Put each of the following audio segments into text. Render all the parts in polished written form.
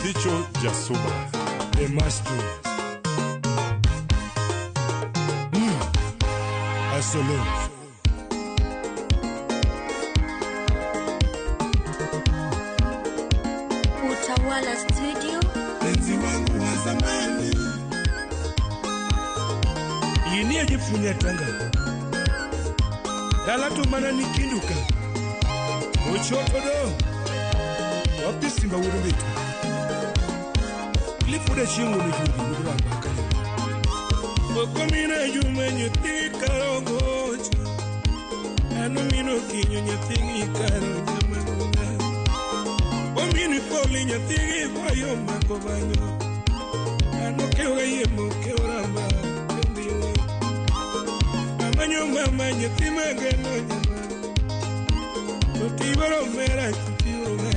Muticho Jasuba, the master. Asolo. Utawala Studio. Enzi wangu wa zamani. Yini ajifunya tanga. Galatu mana nikinduka. Ochotodo. Wapi simba urumitu. Lifude chingu nijudi mudurambaka. Okomina yume nyuti karongocha. Anu mino kinyo nyuti karongocha. Omini poli nyuti kwayo makobanyo. Anu kewa yemo keoramba. Amanyo mama nyuti mageno nyama. Tutibaro mera nyutiana.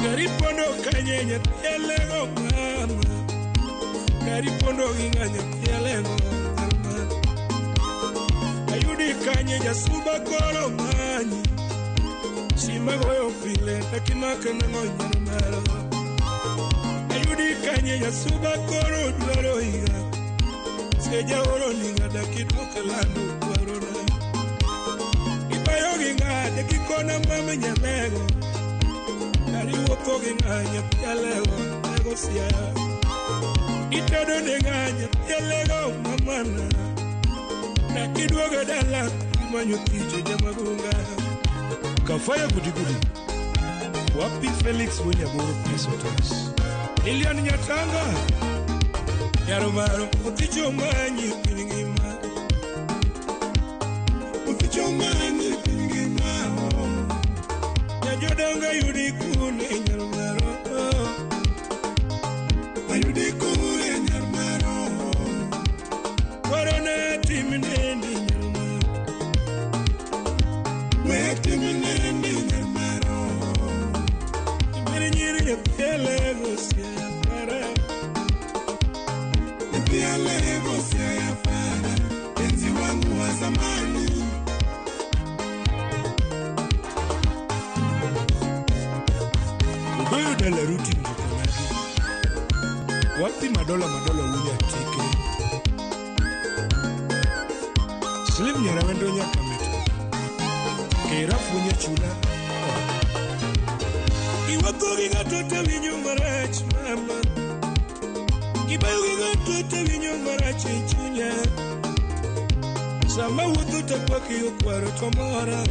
Garipondo kanye nyatielego mama. Garipondo ginga nyatielego mama. Ayudi kanye Jasuba koro manyi. Sima goyo pile takinaka nango nyamaro. Ayudi kanye Jasuba koro dwaro higa. Seja oro ninga dakitoka landu kwarona. Ipayo ginga dakikona mama nyalego. Kari woto ginga nyalego nego siya. Itodo ninga nyalego mamana. Nakidwoga dala imanyuticho jamagunga. Kafaya gudi. Wapi Felix Munyaburu Pesotas. Ilian Nyatanga. Yaromaro Muticho manyi piningima. Muticho manyi piningima. Yajodanga yudikune Yaromaro. Ayudikune Yaromaro. Warona timineni Yaromaro. Wetimineni Yaromaro. Imeninyiri yapelego siya para. Yapelego siya para. Enzi wangu wa zamani. Ugoyo dala ruti mjukanagi. Wapi madola uya tike. Slim nyarawendo nyakameta. Keirafu nyachula. Iwako ginga tota vinyo marach mama. Ibayo ginga tota vinyo marach chunya. Sama wudu tekwa kiyo kwaro tomora.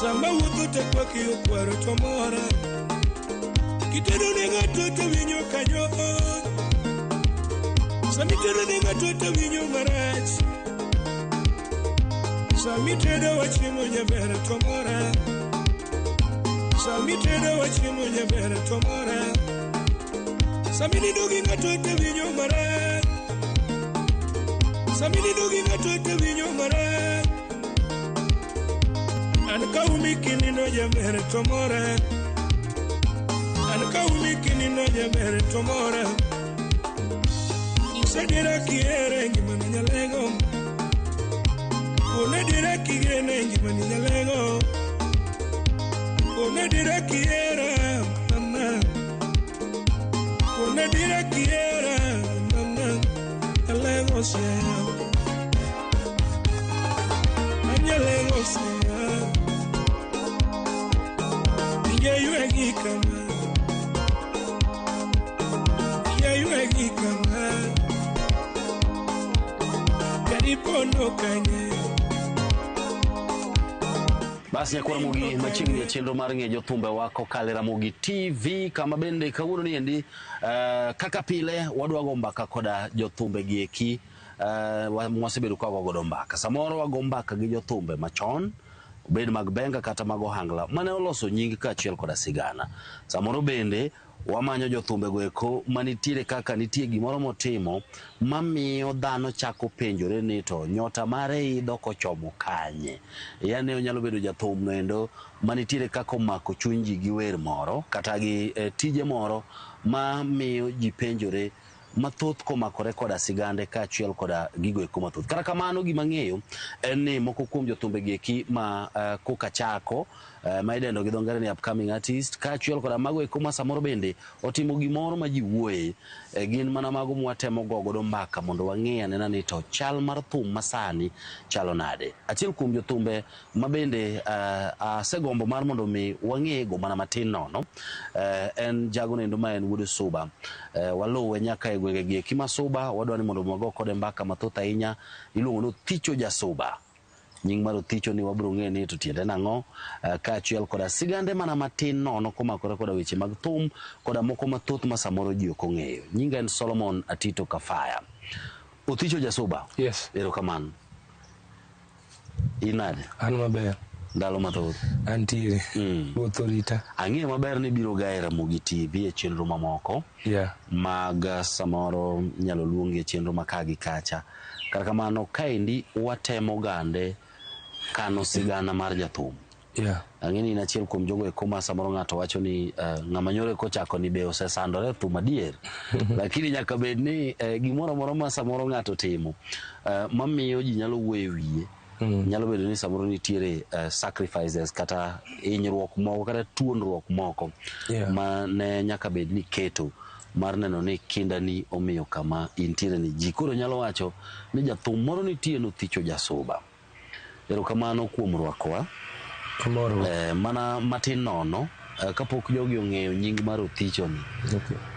Sama wudu tekwa kiyo kwaro tomora. Kitero nenga tota vinyo kanyo. Samitero nenga tota vinyo marach. Samitero wachimo nyabera tomora. Samitero wachimo nyabera tomora. Samini dogi ngatote vinyo marach. Samini dogi ngatote vinyo marach. Anka umikini no nyabera tomora. Anka umikini no nyabera tomora. Isadira kiere ngimani nyalego. Onedira kiere ngimani nyalego. Onedira kiera mama. Onedira kiera mama. Nyalego siya. Nyalego siya. Yeyuegi kama. Yeyuegi kama. Garipondo kanye. Basi ya Mugi machini ya chenro maringe jothumbe wako Kalera Mugi TV kama bende kawuono ni endi kaka pile wadwa go mbaka koda jothumbe gieki mwasebedo kwa godo mbaka samoro wago mbaka gi jothumbe machon obed mag benga kata mag ohangla mane oloso nyingi kaachiel koda sigana samoro bende wamanyo jothumbe goeko manitiere kaka nitie gimoro motimo mamiyo dhano chako penjore ni to nyota mare idho kochomo kanye. Yani onyalo bedo jathum noendo manitiere kaka omako chuny ji gi wer moro kata gi tije moro mamiyo ji penjore mathoth komakore koda sigande kaachiel koda gigo eko mathoth. Kata kamano gima ng'eyo en ni moko kuom jothumbe gi eki ma koka chako ma idendo gi dho ngere ni upcoming artist kaachiel koda mago eko ma samoro bende otimo gimoro ma ji wuoye gin mana mago mwatemo gogodo mbaka mondo wang'e anena ni to chal mar thum masani chalo nade. Achiel kuom jothumbe ma bende asegombo mar mondo mi wang'e go mana matin nono en jago nendo ma en Wuod Suba. Waluwe nyaka e gwenge gi eki ma Suba, wadwa ni mondo wago kode mbaka mathoth ahinya. Iluongo no Thicho Jasuba. Nying mar Thicho ni wabro ng'e ni to tiende nang'o, kaachiel koda sigande mana matin nono komakore koda weche mag thum koda moko mathoth ma samoro ji ok ong'eyo. Nyinga en Solomon Atito Kafaya. Thicho Jasuba. Yes. Erokamano. Inade? An maber. Ndalo mathoth. Antiere. Authorita. Ang'e maber ni biro ga e Ramogi TV e chenro mamoko. Yeah. Mag samoro nyalo luongi e chenro makagi kacha. Kata kamano kaendi watemo gande kano sigana mar jathum. Yeah. Ang'e ni achiel kuom jogo eko ma samoro ng'ato wacho ni ng'ama nyore kochako ni be osesandore thum adier. Lakini nyaka bed ni gimoro amora ma samoro ng'ato timo mamiyo ji nyalo wuoyo e wiye. Nyalo bedo ni samoro nitiere sacrifices kata hinyruok moko kata tuonruok moko ma ne nyaka bed ni keto mar neno ni kinda ni omiyo kama intiere ni ji. Koro nyalo wacho ni jathum moro nitie no Thicho Jasuba. Erokamano kuom rwakowa. Mana matin nono kapok jogi ong'eyo nying mar Thicho ni.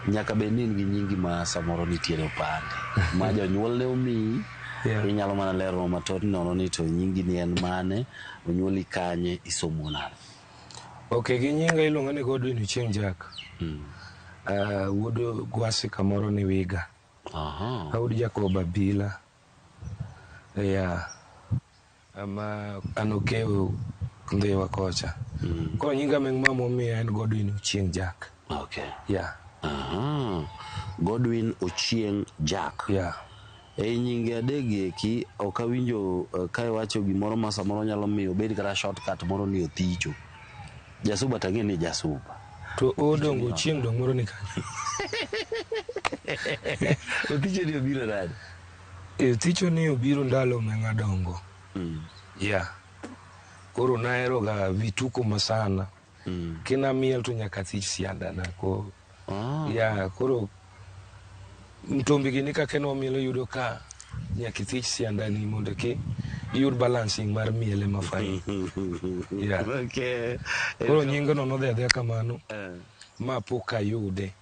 Nyaka bed ni gi nyingi ma samoro nitiere opande. Ma jonyuol ne omiyi. Inyalo mana lero mathoth nono ni to nyingi ni en mane, onyuoli kanye, isomo nade? Okay, gi nyinga iluongo ni Godwin Ochieng Jack. Wuod Gwasi kamoro ni Wiga. Wuod Jacob Abila. Ama anokeo Ndhewa kocha. Koro nyinga meng mama omiya en Godwin Ochieng Jack. Okay. Yeah. Godwin Ochieng Jack. Yeah. Nyinge adegi eki ok awinjo kae wacho gimoro ma samoro nyalo miyo bed kata shortcut moro ni Thicho. Jasuba tang'e ni Jasuba. To odongo Ochieng dong moro ni kanyo. Thicho ni obiro nade? Thicho ni obiro ndalo mengadongo. Yeah. Koro naero ga vituko masana. Kina miel to nyaka thich siandana ko. Yeah, koro mtombi gini ka keno mielo yudo ka nyaka thich siandani mondo ke yud balancing mar miele mafai. Yeah. Okay. Koro nyinga no nodhe kamano. Ma poka yude.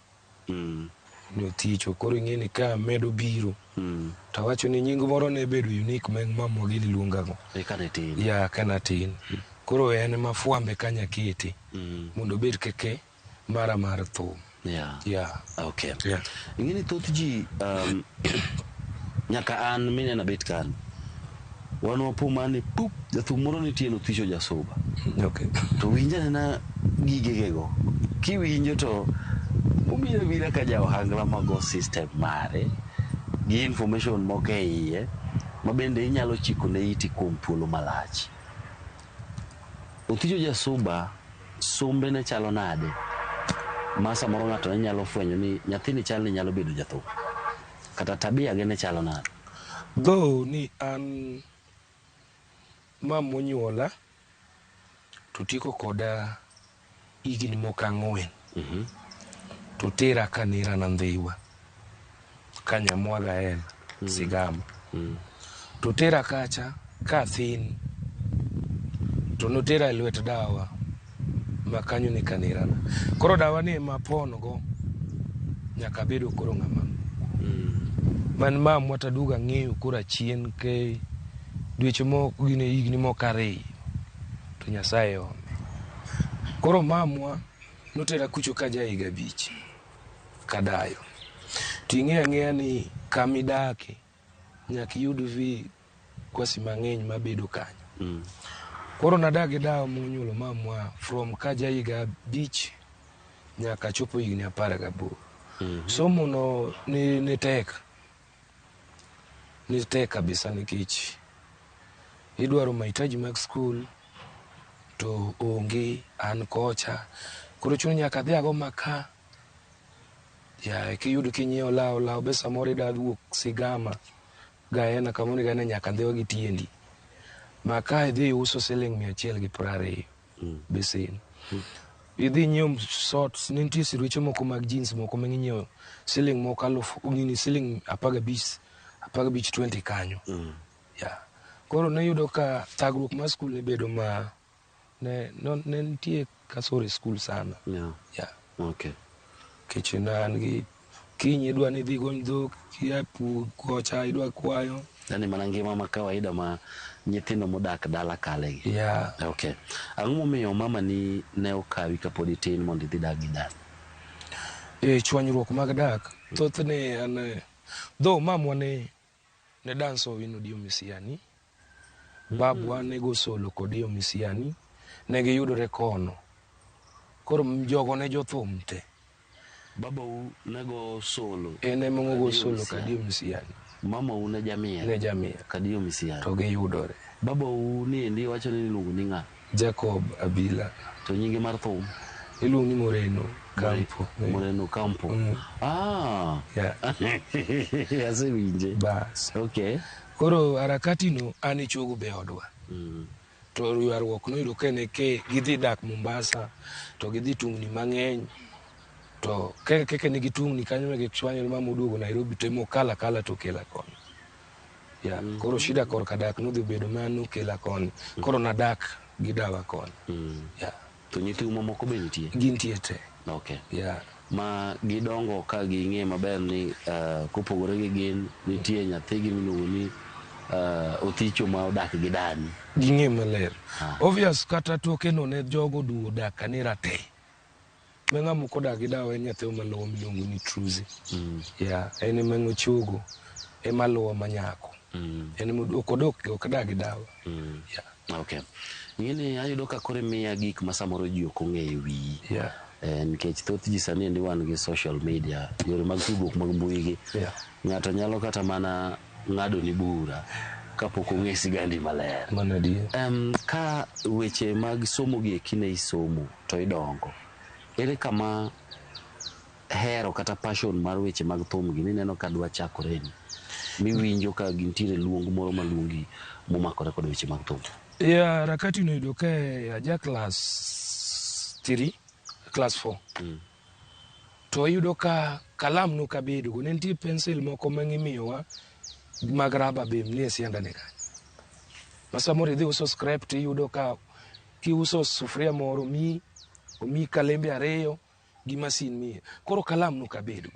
No Thicho koro ng'eni ka medo biro. To wacho ni nying moro ne bedo unique meng mamwa gini luonga go. Kanatin. Yeah, kanatin. Koro en mafuambe kanya kiti. Mondo bed keke mar thum. Yeah. Yeah. Okay. Yeah. Ingini thoth ji nyaka an mine na bet kan. Wan wapo mane pup jathum moro nitie no Thicho Jasuba. Okay. To winjane na gigegego. Kiwinjo to obiro bira ka ja ohangla mago system mare gi information moko e iye ma bende inyalo chiko ne iti kuom thuolo malach. Thicho Jasuba sombe ne chalo nade? Ma samoro ng'ato ne nyalo fwenyo ni nyathini chal ni nyalo bedo jathum. Kata tabia ge ne chalo nade? Though ni an mamonyuola to tiko koda igini moka 4. To tera kanira na Ndhiwa kanya mwaga en Sigama. To tera kacha ka thin to notera lwet dawa ma kanyo ni kanira na. Koro dawa ni mapono go nyaka bedo koro ng'ama man mamwa taduga ng'eyo kora chien ke dweche moko gine igni moko 2 to Nyasaye ome. Koro mamwa notera kucho ka higa 5 kadayo. Ting'e ni kamidake nyaka yud vi kwasi mang'eny mabedo kanyo. Koro nadagi dawa monyuolo mamwa from ka higa 5 nyaka chopo higni 18. Somo no ni tek. Ni tek kabisa nikech idwaro mahitaji mag school to onge an kocha. Koro chuno nyaka dhi ago maka Ya kiyudo kinyiewo lao be samoro da wuok Sigama gaena kamoni gaena nyaka Ndhiwa gi Tiendi. Ma ka idhi uso siling 120 besin. Idhi nyiewo shorts, nitie siruche moko mag jeans moko mang'inyewo siling moko 1000 ngini siling 15 20 kanyo. Ya. Koro ne yudo ka thagruok ma skul ne bedo ma ne nitie kasore skul sana. Ya. Okay. Kichinan gi kinyi idwa ni dhi gony dhok, kiapu kocha idwa kwayo. Yani mana ngima ma kawaida ma nyithindo modak dala kale gi. Yeah. Okay. Ang'o momiyo mama ni ne okawi kapod itin mondo idhi dak gi dala? Chwanyruok mag dak thothne an though mamwa ne danso wino dio misiani. Babwa ne go solo kod dio misiani. Ne giyudore kono. Koro jogo ne jothum te. Baba u nego solo. Ene mongo solo kadio misiani. Mama u ne jamia. Ne jamia. Kadio misiani. To giyudore. Baba u ni endi wacho ni iluongo ni ng'a? Jacob Abila. To nyinge mar thum? Iluongo ni Moreno Campo. Moreno Campo. Ah. Yeah. Asewinje. Bas. Okay. Koro harakati no ani chogo be odwa. To ywaruok no yudo kene ke gidhi dak Mombasa to gidhi tungni mang'eny. To keke nigi tungni kanyo me gichwanyo ma muduogo Nairobi to imo kala to kela kon. Ya, koro shida kor kadak no dhi bedo manu kela kon. Koro na dak gidawa kon. Ya. To nyithindo mamoko be nitie? Gintie te. Okay. Ya. Ma gidongo ka ging'e maber ni kopogore gi gin nitie nyathigi miluongo ni Othicho ma odak gi dani. Ging'e maler. Obvious kata toke no ne jogo duo dak kanira te. Menga moko dak gi dawa nyatheo maluwo miluongo ni Truzi. Ya, ene mengo chogo e maluwo manyako. Ene okodok dak gi dawa. Ya. Okay. Ng'ini ayudo ka kore miya gik ma samoro ji ok ong'eyo wiyi. Yeah. Nikech thoth ji sani endi wan gi social media, yore mag tudruok mag mbui gi. Yeah. Ng'ato nyalo kata mana ng'ado ni bura kapok ong'e sigandi maler. Mana di. Ka weche mag somo gi ekine isomo to idongo. Ere kama hero kata passion mar weche mag thum gi nineno ka dwa chakore ni. Miwinjo ka gintiere luong moro maluongi momakore kod weche mag thum. Ya, harakati no yudo ka aja class 3, class 4. To yudo ka kalam no kabedo go nenti pencil moko mang'imiyowa mag raba bim ni sianda ne kanyo. Masamore dhi uso scrap to yudo ka kiuso sufria moro omi kalembe 2 gi masin mi. Koro kalam no kabedo.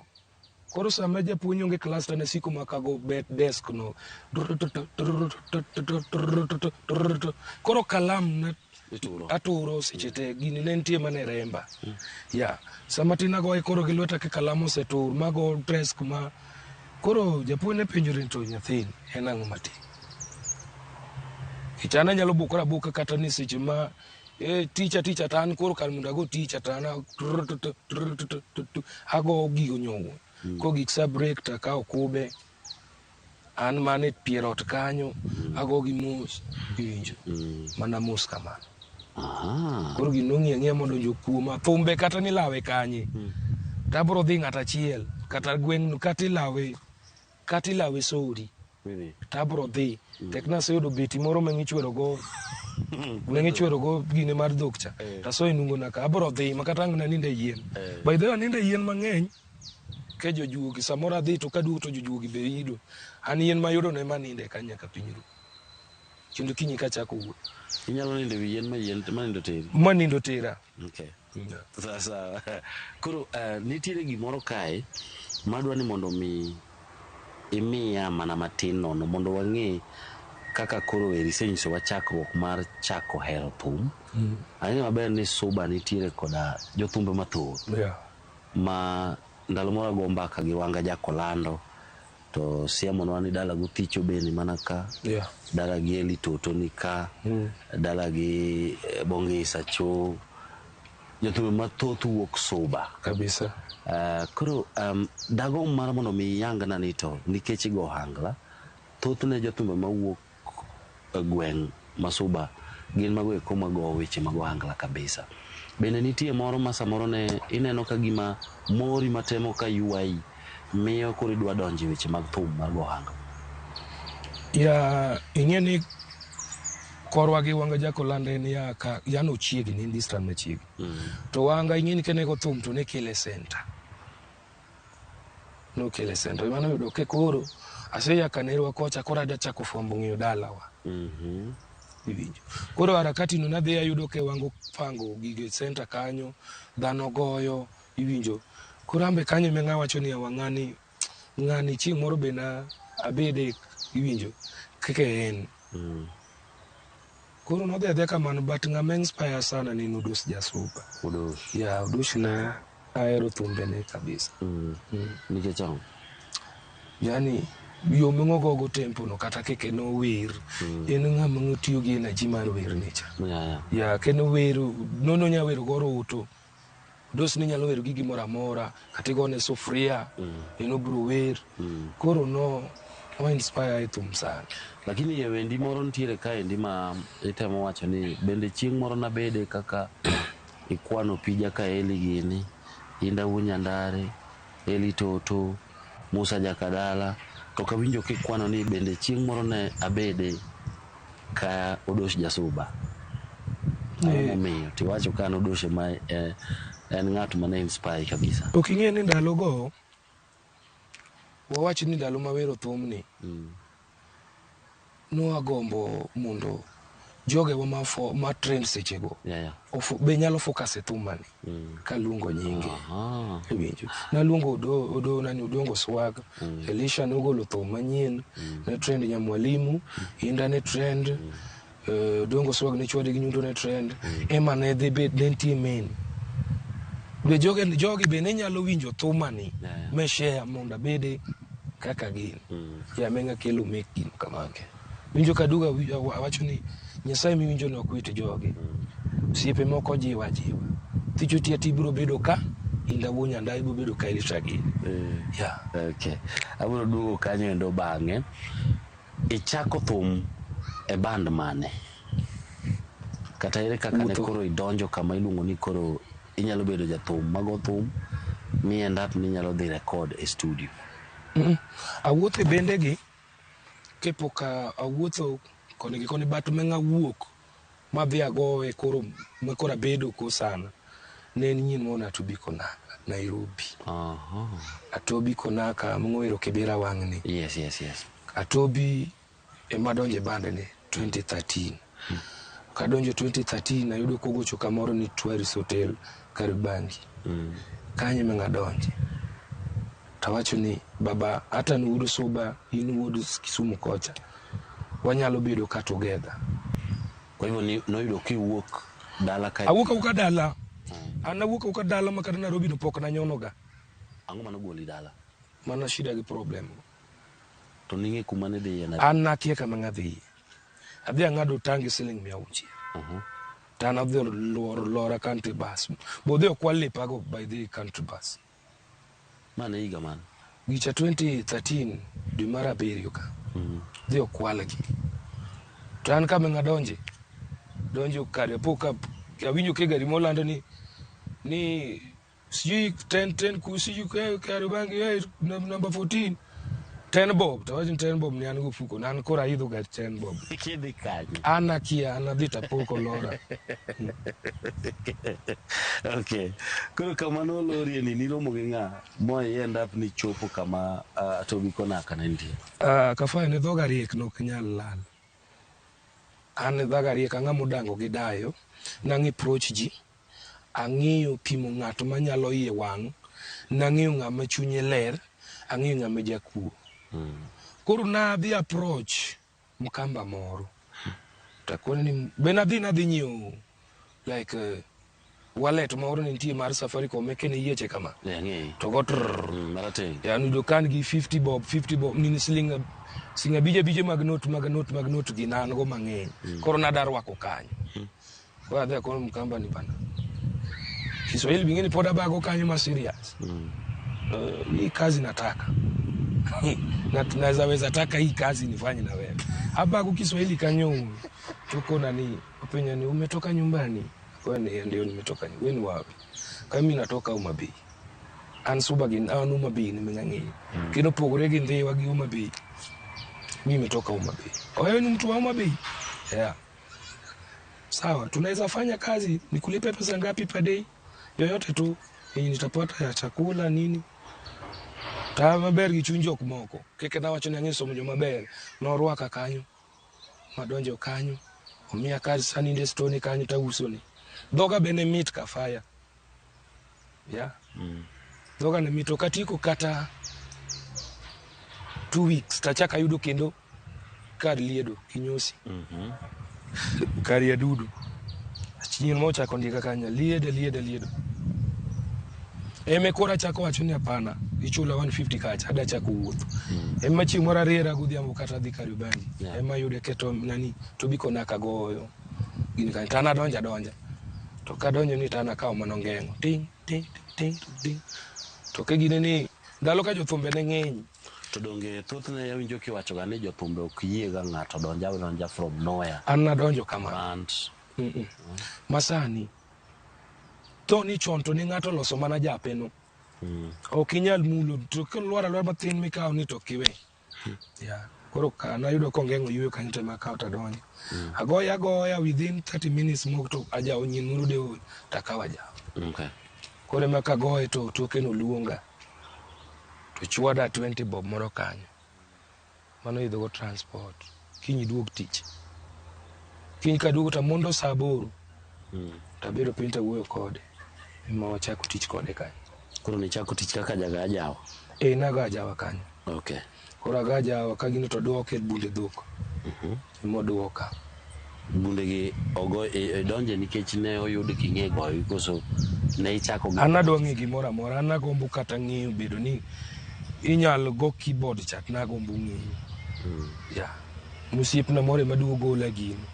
Koro sama japuonj onge class to ne siko makago bet desk no. Koro kalam na aturo seche te gini ne nitie mane remba. Ya, sama tinago koro gi lweta ke kalam osetur mago desk ma. Koro japuonj ne penjore to nyathin en ang'o mati. Kichana nyalo bukora buka kata ni seche ma teacher tan koro kal mundago teacher tan ago gigo nyowo. Ko gik sa break ta ka okube an mane pierot kanyo ago gi mus winjo mana mus kama. Koro ginong'i ang'ia mondo njo kuoma thumbe kata ni lawe kanye. Tabro dhi ng'ata chiel kata gweng' kata lawe sori. Tabro dhi tekna se yudo beti moro mang'ichwero go gine mar dhok cha. Taso inungo naka abro dhi makata ng'na ninde yien. By the way ninde yien mang'eny. Ke jojuogi samora dhi to kaduto jojuogi be ido an yien mayudo ne maninde kanya ka pinyru kendo kinyi ka chako wuoth inyalo ninde wi yien manindo tera. Okay. Sasa koro nitiere gimoro kae madwa ni mondo mi imiya mana matin nono mondo wang'e kaka koro erisenyiso wa chakruok mar chako hero thum. Ang'e maber ni Suba nitiere koda jothumbe mathoth. Ma ndalo moro go mbaka gi wanga Jakolando to siamonwa ni dala Gothicho beni mana ka. Dala gi Eli Toto ni ka. Dala gi Bongisa Cho. Jothumbe mathoth wuok Suba kabisa. Koro dago mar mondo mi yangna ni to nikech go hangla thoth ne jothumbe mawuok gweng' ma Suba gin mago eko mago weche mago angla kabisa. Bende nitie moro ma samoro ne ineno ka gima mori matemo ka yuai miyo koro idwa donjo e weche mag thum mar gohanga? Ya ing'eni korwa gi wanga jako lande ni ya ka yano chiegi ni distance machiegi. To wanga ing'eni kene go thum to ne kele center. No kele center. Imana yudo ke koro aseya kanerwa kocha kora da chako fombo ng'iyo dalawa. Iwinjo. Koro harakati no nadhi ayudo ke wango pango gige center kanyo dhano goyo iwinjo. Koro ambe kanyo me ngawacho ni ng'ani chieng' moro be na abede iwinjo keke en. Koro no de kamano but ng'ama inspire sana ni Udos Jasuba. Ya Udos na aero thumbe ne kabisa. Nikech ang'o? Yani yo mengogo tempo no kata keke no wer en ng'ama ng'otiyo gi energy mar wer necha. Ya keno wer nono nya wer goro uto. Udos ni nyalo wer gi gimoro amora kata gone sufria eno bro wer. Koro no inspire thum sana. Lakini ya wendi moro ntiere kae ndi ma itemo wacho ni bende chieng' moro na bede kaka ikwano pija ka Eli gini, Inda Wunyandare, Eli Toto, Musa Jakadala, to kawinjo kikwano ni bende chieng' moro ne abede ka Udos Jasuba. Miyo, tiwacho ka Udos ma en ng'at mane inspire kabisa. Oking'e ni ndalo go wawachi ni ndalo mawero thum ni no agombo mondo joge wa ma trend seche go be nyalo focus e thum mani kaluongo nyinge. Na luongo odo nani Odongo Swag, Elisha nogolo thum manyien ne trend Nyamwalimu, Inda ne trend, Odongo Swag ne chwade gi Nyundo ne trend, ema ne dhi bet dentie main. Be joge be ne nyalo winjo thum mani me share monda bede kaka gin. Ya menga kelo meki kamake. Winjo kaduga wacho ni Nyasaye mi winjo no kwete joge. Siepe moko jiwa. Thicho tiati biro bedo ka Inda Wunyandare biro bedo ka Elisha gin. Okay. Abiro duogo kanyo endo bang'e. Ichako thum e band mane? Kata ere kaka ne koro idonjo kama iluongo ni koro inyalo bedo jathum mago thum mi end up ni nyalo dhi record e studio? Awuotho e bende gi kepoka awuotho koni gi koni but menga wuok ma dhi agowe koro makora bedo ko sana ne nyin mona to biko na Nairobi. Atobi konaka mung'wero Kibera wang'ni. Yes. Atobi e madonje bande ne 2013. Kadonjo 2013 na yudo kogocho kamoro ni Tourist Hotel Karibangi. Kanye menga donje. Tawacho ni baba hata ni Udos Suba inu Udos Kisumu kocha. Wanyalo bedo ka together. Kwa hivyo no yudo kiwuok dala ka awuok uka dala. Anawuok uka dala makata Nairobi no pok na nyonoga. Ang'o mano goli dala? Mana shida gi problem. To ning'e kuma ne dhi na An nakie kama ngadhi. Adhi ang'ado tangi siling 100. Tana adhi lora country bus. Bodhi okwali pago by the country bus. Mane higa man? Gicha 2013 dwe mar 7 ka. Dhi okwalgi. To an kama ngadonje. Donjo kare poka awinjo ke gari molando ni sijui 10 kusiju Karibangi number 14 10 bob. Tawaji 10 bob ni an go fuko. Nan kora idho gari 10 bob. Kidhi kanyo. Anakia anadhita poko lora. Okay. Kuro kamano lori ni niromo gi ng'a moy end up ni chopo kama Atobi konaka ne ndie. Kafa ne dhoga riek no knyal lal. An dhoga riek ang'amo dango gi dayo. Nangi approach ji. Ang'iyo pimo ng'ato manyalo yie wang'. Nang'iyo ng'ama chunye ler. Ang'iyo ng'ama jakuo. Koro na dhi approach mkamba moro. Takone ni benadhi nyiewo like wallet moro nitie mar Safaricom mekene yeche kama. To got marate. Ya nudo kan gi 50 bob ni singa bije mag note gi nan go mang'eny. Koro nadar wako kanyo. Kwa adhi akone mkamba ni bana. Kiswahili bingeni poda bago kanyo ma serious. Hii kazi nataka. Na tunaweza taka hii kazi nifanye na wewe. Hapa kwa Kiswahili kanyo tuko nani kupenya ni umetoka nyumbani? Kwani ndio nimetoka nyumbani. Wewe ni wapi? Kama mimi natoka Homabay. Ansuba gin anu Homabay nimeng'ang'i. Kino pogore gi Ndhiwa gi Homabay. Mimi nimetoka Homabay. Wewe ni mtu wa Homabay? Yeah. Sawa, tunaweza fanya kazi, nikulipe pesa ngapi per day? Yoyote tu, yenye nitapata ya chakula nini? Ta maber gi chunjo kumoko. Keke na wacho nyangiso mjo maber. No rwaka kanyo. Madonjo kanyo. Omia kazi sani nde stone kanyo ta usoni. Doga bene meet ka fire. Yeah. Doga ne mito katiko kata 2 weeks tachaka yudo kendo kar liedo kinyosi. Kari ya dudu. Chinyin mocha kondika kanya liedo. Eme kora chako wachuni hapana. Ichula 150 kacha hada chako uoto. Ema chimora rera gudhiambo kata dhi Kariobangi. Ema yude keto nani tobiko nakagoyo. Gini kan tana donja. To kadonjo ni tana kao manongengo. Ting. To ke gine ni ndalo ka jothumbe ne ng'eny. To donge thothne yawinjo kiwacho ga ni jothumbe ok yiega ng'ato donja from nowhere. An nadonjo kama. Masani. To ni chonto ni ng'ato loso mana jape no. Ok inyal mulo to kelwara mathin mikao ni to kiwe. Yeah. Koro kana yudo kongengo yuyo kanite makao ta donjo. Agoya within 30 minutes mok to aja onyin murude takawa ja. Okay. Kore maka goye to toke no luonga. To chwada 20 bob moro kanyo. Mano idho go transport. Kinyi duog tich. Kinyi kadugo ta mondo saa 8. Tabedo pinta wuoyo kode. Ema wachako tich kode kanyo. Koro ni chako tich kaka jawa. Naga ajawa kanyo. Okay. Koro agajawa kagino to duoke bunde dhok. Emo duoka. Bunde gi ogo donje nikech ne oyud king'e goyo koso ne ichako an adwa ng'e gimoro amora, an agombo kata ng'eyo bedo ni inyalo go keyboard chat nagombo ng'eyo. Yeah. Musiepna moro maduo gola gino.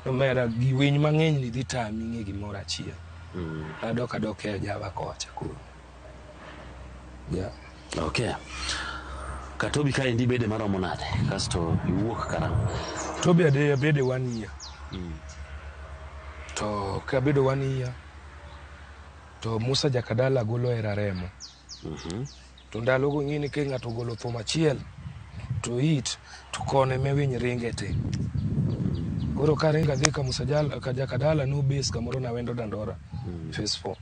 Omera gi winy mang'eny ni dhi tami ng'e gimoro achiel. Adok e Java kocha kuro. Yeah. Okay. Katobi ka endi bede maromo nade kasto iwuok karang'o? Tobi bede 1 year. To ka bedo 1 year to Musa Jakadala golo era remo. To ndalo go ng'ini ke ng'ato golo thum achiel to hit to kone me winy ringe te. Koro ka ringa dhi ka Musa Jakadala no base kamoro na Wendo Dandora phase 4.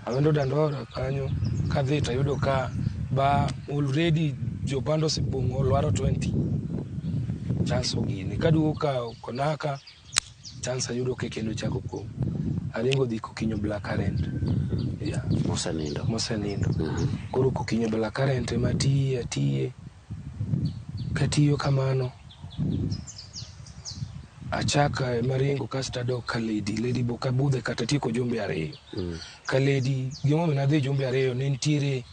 Awendo Dandora kanyo ka dhi ta yudo ka ba already jopando sibungo lwaro 20 chance ogini kadugo ka konaka chance ayudo ke kendo chako ko aringo dhi kokinyo Black Current. Yeah. Mosenindo. Koro kokinyo Black Current matiye katiyo kamano achaka maringo kasta do ka Lady Boka budhe kata tiko jumbe 2. Ka Lady gimo na dhi jumbe 2 ne ntiere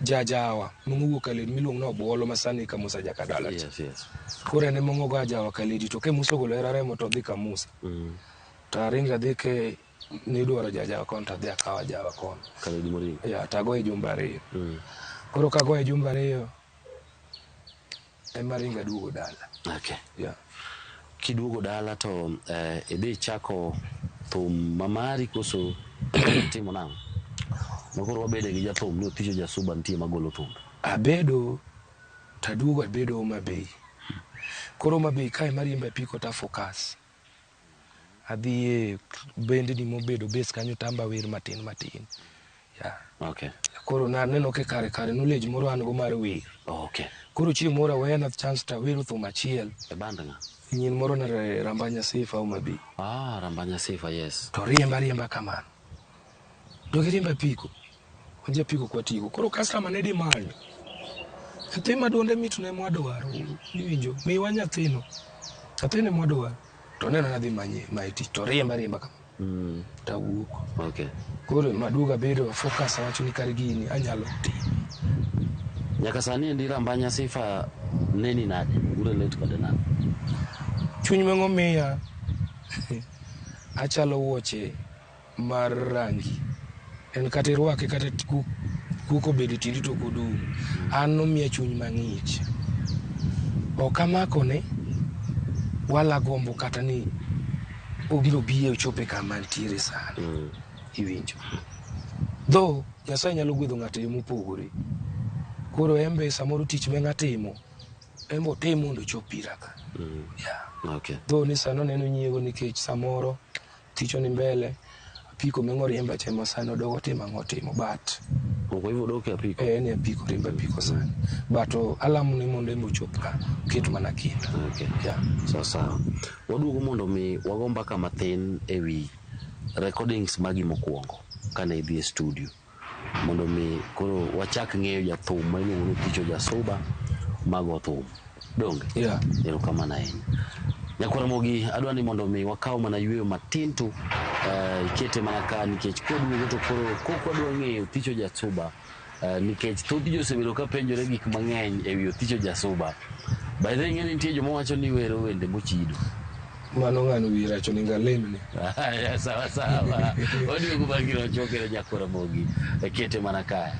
jajawa mungu ka Lady miluong no bolo masani ka Musa Jakadala. Yes. Kore ne mongo ga jawa ka Lady to ke Musa golo era remo to dhi ka Musa. Ta ringa dhi ke ni dwaro jajawa kon ta dhi akawa jawa kon ka Lady moringo. Yeah, ta go e jumbe 2. Koro ka go e jumbe 2 emaringa duogo dala. Okay. Yeah. Kiduogo dala to idhi chako thum mamari koso timo nang'o? Makoro wabede gi jathum ni oticho jasuba nitie magolo thum. Abedo taduogo abedo Homabay. Koro Homabay kae marimbe piko ta focus. Adhi bende ni mobedo base kanyo tamba wer matin. Yeah. Okay. Koro na neno ke kare knowledge moro an go mar wer. Okay. Koro chi moro wena chance ta wer thum achiel e banda nga nyin moro na Rambanya Sifa Homabay. Rambanya Sifa, yes. To riemba kamano. Dogirimba piko. Onje piko kwa tigo. Koro customer ne demand. Nyathima donde mitu ne mwadwaro. Niwinjo. Miwa nyathino. Nyathine mwadwaro. To neno na dhi manye maiti. To riemba kamano. Tawuok. Okay. Koro maduga bedo focus wacho ni kar gini anyalo timo. Nyaka sani ndi Rambanya Sifa neni nade? Urelate kode nade? Chuny mengo miya achalo wuoche mar rangi. En kata irwake kata kuko bedi tindi to kodum. An nomiya chuny mang'ich. Ok amako ne wala gombo kata ni obiro biye chope kama ntiere sana. Iwinjo. Though Nyasaye nyalo gwedho ng'ato e mopogore. Koro embe samoro tich me ng'atimo embo timo mondo chop ira ka. Okay. Though ni sano neno nyiego nikech samoro ticho ni mbele apiko mengo riemba chemo sana dogo timo ng'otimo but Kwa hivyo doke apiko. Ni apiko rimba apiko sana. But alamu ni mondo embo chop ka keto mana kinda. Okay. Sawa. Waduogo mondo mi wagomba kama thin ewi recordings magi mokwongo kana idhi e studio. Mondo mi koro wachak ng'eyo jathum ma iluongo ni Ticho Jasuba mago thum. Donge? Ero kama na en. Nyakwara Mogi adwa ni mondo mi wakaw mana yweyo matin tu ikete mana ka nikech koduogo to koro kok wadwa ng'eyo Ticho Jasuba nikech thoth ji osebedo ka penjore gik mang'eny ewi Ticho Jasuba. By the way, ng'eni nitie joma wacho ni wero wende mochido. Mano ng'ano wira cho ninga lemne. Sawa. Waduogo bangiro chokere Nyakwara Mogi ikete mana kaya.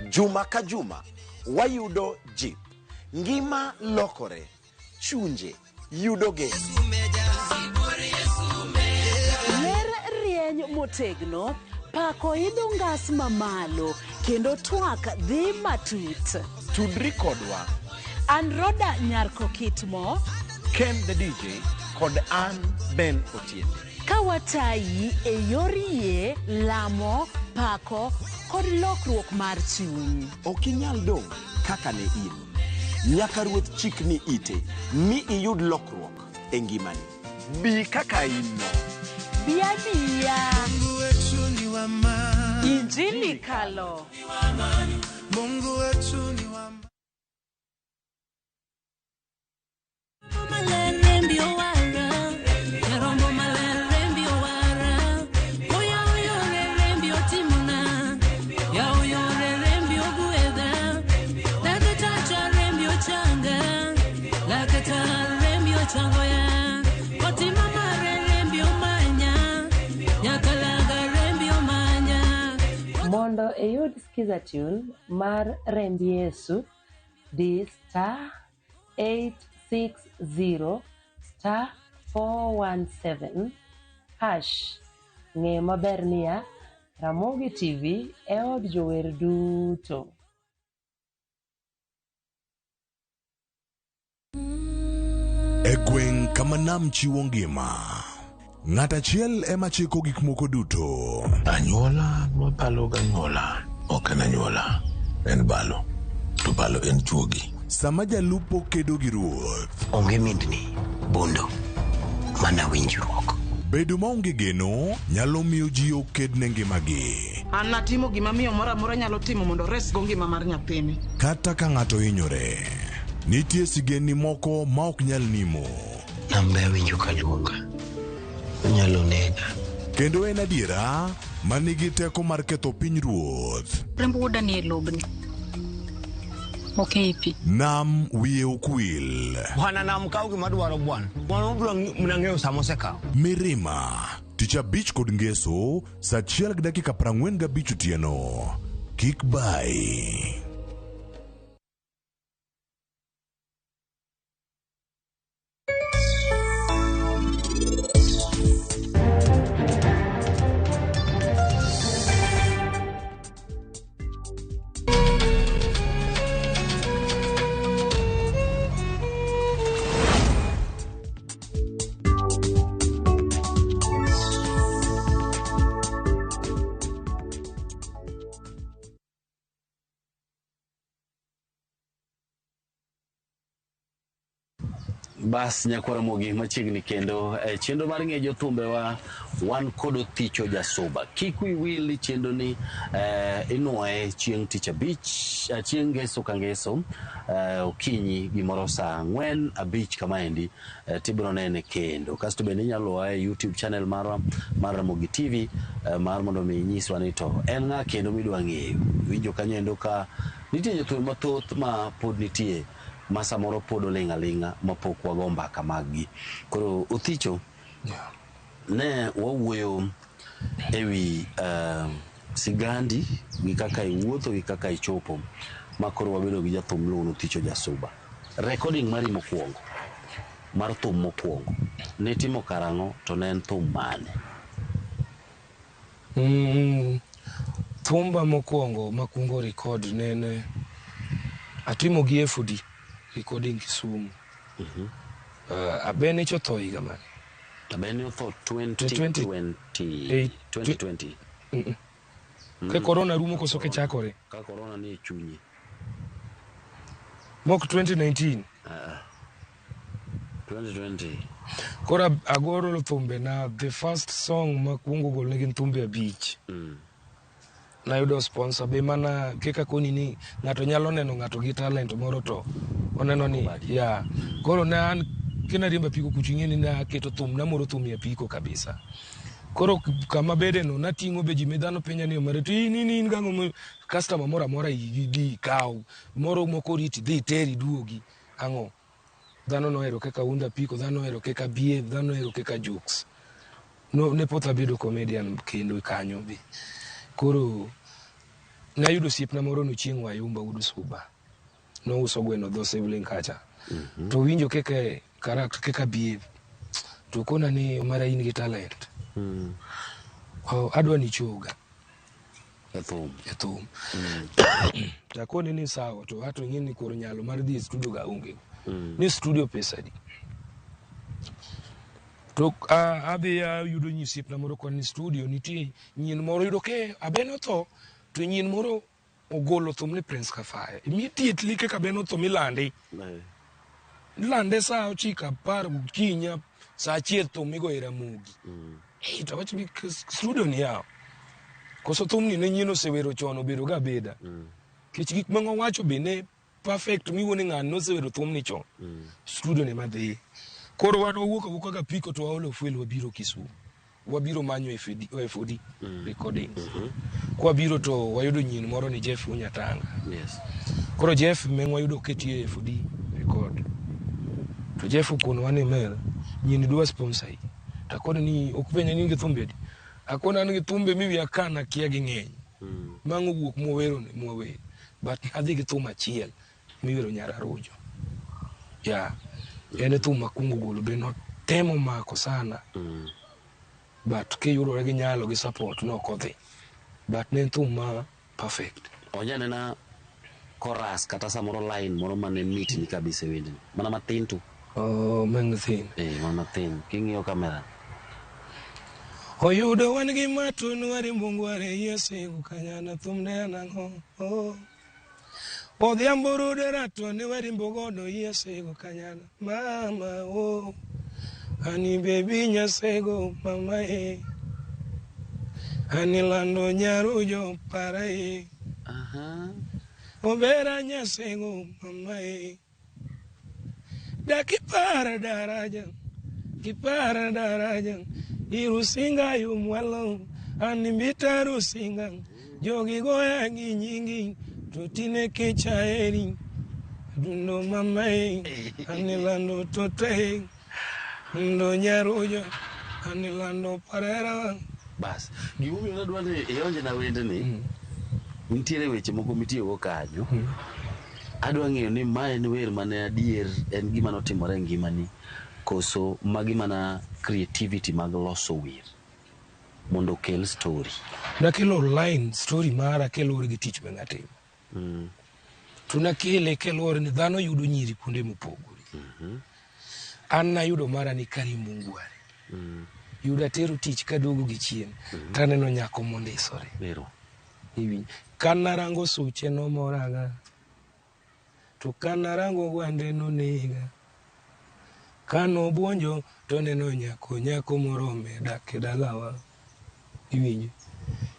Juma ka juma wayudo jip ngima lokore chunje yudo ge ler rieny motegno pako idho ngas mamalo kendo twak dhi matut. Tudri kodwa An Roda Nyarko Kitmo, Ken the DJ kod an Ben Otiende kawatayi e yor yie, lamo, pako kod lokruok mar chuny. okinyal dong kaka ne in nyaka ruoth chikni ite mi iyud lokruok e ngimani bi kaka in no Bia Mungu wetu ni wa amani. Injili kalo. Mungu wetu ni wa amani. Mondo eyud skiza tune mar Rembi Yesu di *860*417 ng'e maber niya Ramogi TV e od jower duto. E gweng' kama nam chiwo ngima, ng'at achiel ema chiko gik moko duto. Anyuola mapalo ganyuola ok en anyuola, en balo to balo en chuogi. Sama jalupo kedo gi ruoth, onge mindni bondo mana winjruok. bedo maonge geno nyalo miyo ji oked ne ngimagi. An natimo gima miyo moro amora nyalo timo mondo res go ngima mar nyathini. Kata ka ng'ato hinyore, nitie sigeni moko ma ok nyal nimo. Namba winjo kaluonga, nyalo nega. Kendo en adiera manigi teko mar ketho piny ruoth. Rembo wuoda ni e lobni. Okeipi. Nam wiye okwil. Bwana nam kaw gima dwaro bwana. Bwana obiro mnang'eyo sama osekaw. Mirima, tich abich kod ngeso, saa 1:45 otieno. Kik bai. Bas nyakwara mogi machiegni kendo chenro mar ng'e jothumbe wa wan kod Othicho Jasuba. Kik wiwil chenro ni inuoye chieng' tich abich, chieng' ngeso ka ngeso, okinyi gimoro saa 4:05 kamaendi, tibiro nene kendo. Kasto bende inyalo wae YouTube channel marwa mar Ramogi TV mar mondo mi nyiswa ni to en ng'a kendo midwa ng'eyo. Winjo kanyendo ka nitie jothumbe mathoth ma pod nitie ma samoro pod oling' ma pok wago mbaka maggi. Koro Othicho, ne wawuoyo ewi sigandi gi kaka iwuotho gi kaka ichopo ma koro wabedo gi jathum luon Othicho Jasuba. Recording mari mokwongo mar thum mokwongo ne timo karang'o to ne en thum mane? Thumba mokwongo makungo record nene atimo gi FD recording Kisumu. Abene chotho higa mane? Abene otho 2020. Ke corona rumo koso ke chakore? Ka corona ni chunyi. Mok 2019. 2020. Kora agoro thumbe na the first song makungo gol negin thumbe abich. Na yudo sponsor be mana keka koni ni ngato nyalo neno ngato gi talent moro to oneno ni ya koro na an kina rimba piko kuchingeni na keto thum na moro thum ya piko kabisa. Koro kama bede no natingo beji medano penya ni mare to ni ngango customer mora di kaw moro moko riti dhi teri duogi ango dhano no ero keka unda piko, dhano ero keka bie, dhano ero keka jokes. No ne pota bedo comedian kendo kanyo bi. Koro na yudo siep na moro no chieng' wayumba udo Suba. No uso gweno dho sibling kacha. To winjo keke karakter keka bie. To kona ni mara in gi talent. Adwa ni choga. Thum. Takoni ni sawa to hato ngini koro nyalo mar dhi studio ga unge. Ni studio pesa di. To abi yudo nyisip na moro kwa ni studio nitie nyin moro yudo ke abeno to nyin moro ogolo thum ni Prince Kafaya. Immediately ke kabeno to milande. Lande saa ochika par kinya saa chiel thum migo era mugi. To wacho bi studio ni yao. Koso thum ni ne nyino sewero chono bedo ga beda. Kech gik mango wacho bene perfect mi woni ng'an no sewero thum ni chon. Studio ne madhi. Koro wan owuok kaka piko to waolo fuel wabiro Kisumu. Wabiro manyo FD recording. Kwa biro to wayudo nyin moro ni Jeff Unyatanga. Yes. Koro Jeff mengwa yudo ketie FD record. To Jeff kono wane mel nyin dua sponsor. Takoni ni okupenya ninge thumbe. Akona ninge thumbe miwi akana kia gi ng'eny. Mango wuok mwero ne mwawe. But adhi gi thum achiel miwiro Nyararojo. Yeah. Ene thum makungo golo be no temo mako sana. But ke yuro gi nyalo gi support no kodhi. But ne thum ma perfect. Onyane na chorus kata samoro line moro mane meet ni kabisa wende. Mana matin tu. Mana thin. Mana matin. King'iyo kamera. Oyudo wan gi matun wari mbungware Yesu kanyana thum ne nango. Odhiambo rude rato ne wari mbogodo Yesu kanyana. Mama ani baby nyasego mama ani lando Nyarujo para Obera nyasego mama da kipara daraja irusinga yumwalo ani mbita rusinga jogi goya gi nyingi totine kechaeri dundo mama ani lando tote ndo Nyarujo ani lando parera. Bas gimomiyo nadwa ni ionje na wende ni nitiere weche moko mitiyogo kanyo. Adwa ng'eyo ni mae ni wer mane adier en gima notimore e ngimani koso magi mana creativity mag loso wer mondo kel story. Nakelo line story mara kelore gi tich mengatimo. Tunakele kelore ni dhano yudo nyiri kuonde mopogore. An nayudo mara ni Karimbungware. Yuda tero tich kadogo gi chien. Taneno nyako mondisore. Kanarango suche no moraga. To kanarango gwande no nega. Kano buonjo to neno nyako morome dak dalawa. Iwinjo.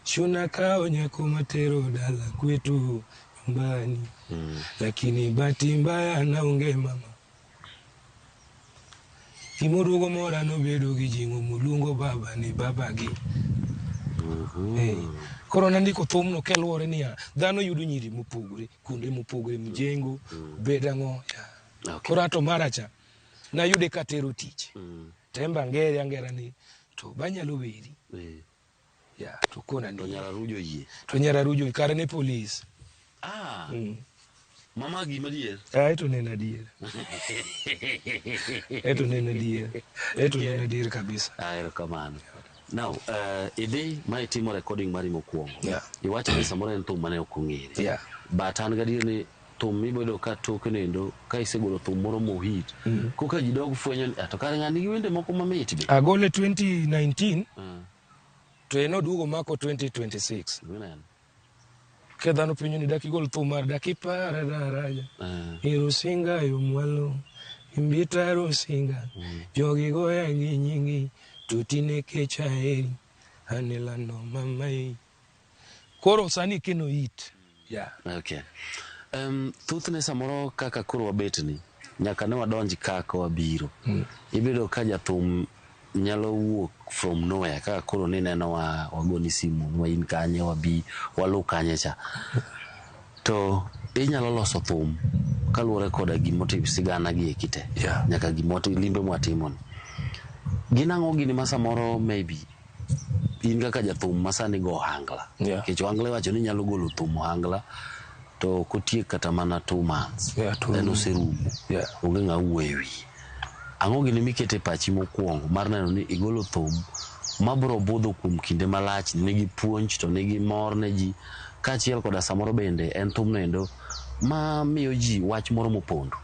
Shuna kao nyako matero dala kwetu nyumbani. Lakini bahati mbaya naonge mama. Imurugo mora no bedo gi jingo mulungo baba ni baba gi. Koro nandiko thum no keluore niya dhano yudo nyiri mopogore kuonde mopogore mjengo bedango ya. Koro ato maracha na yude katero tich. Temba angera ni to banyalo weri. Ya to kona ni. To nyara rujo kare ne police. Mama gi madier. Eto nena dier. Eto nena dier kabisa. Erokamano. Now, idhi ma itimo recording mari mokwongo. Iwacho ni samoro en thum mane ok ong'ere. But an gadier ni thum mibedo ka toke nendo ka isegolo thum moro mohit. Koka ji dog fwenyo to kare ng'ani gi wende moko mamit be. Agole 2019. To eno duogo mako 2026. Ke dhano pinyo ni daki gol thum mar daki para daraja. Irusinga yomwalo. Imbita rusinga. Jogi goya nyingi. Tutine kechaeri anela no mamai. Koro sani kino hit. Okay. Thuthne samoro kaka koro wabetni nyaka ne wadonji kaka wabiro. Ibedo ka jathum nyalo wuok from nowhere kaka koro ni neno wagoni simu wa in kanye wabi walu kanye cha. To inyalo loso thum kaluwore koda gimotim sigana gi ekite. Nyaka gimotim limbe mwatimoni. Ginang'o gini masamoro maybe in kaka jathum masani go hangla. Kech wangla wacho ni nyalo golo thum hangla to kotiek kata mana 2 months. Then oserumo. Onge ng'awuoyo wi. Ang'o gini mikete pachi mokwongo mar neno ni igolo thum mabro budho kuom kinde malach nigi puonj to nigi mor ne ji kaachiel koda samoro bende en thum nendo ma miyo ji wach moro mopondo.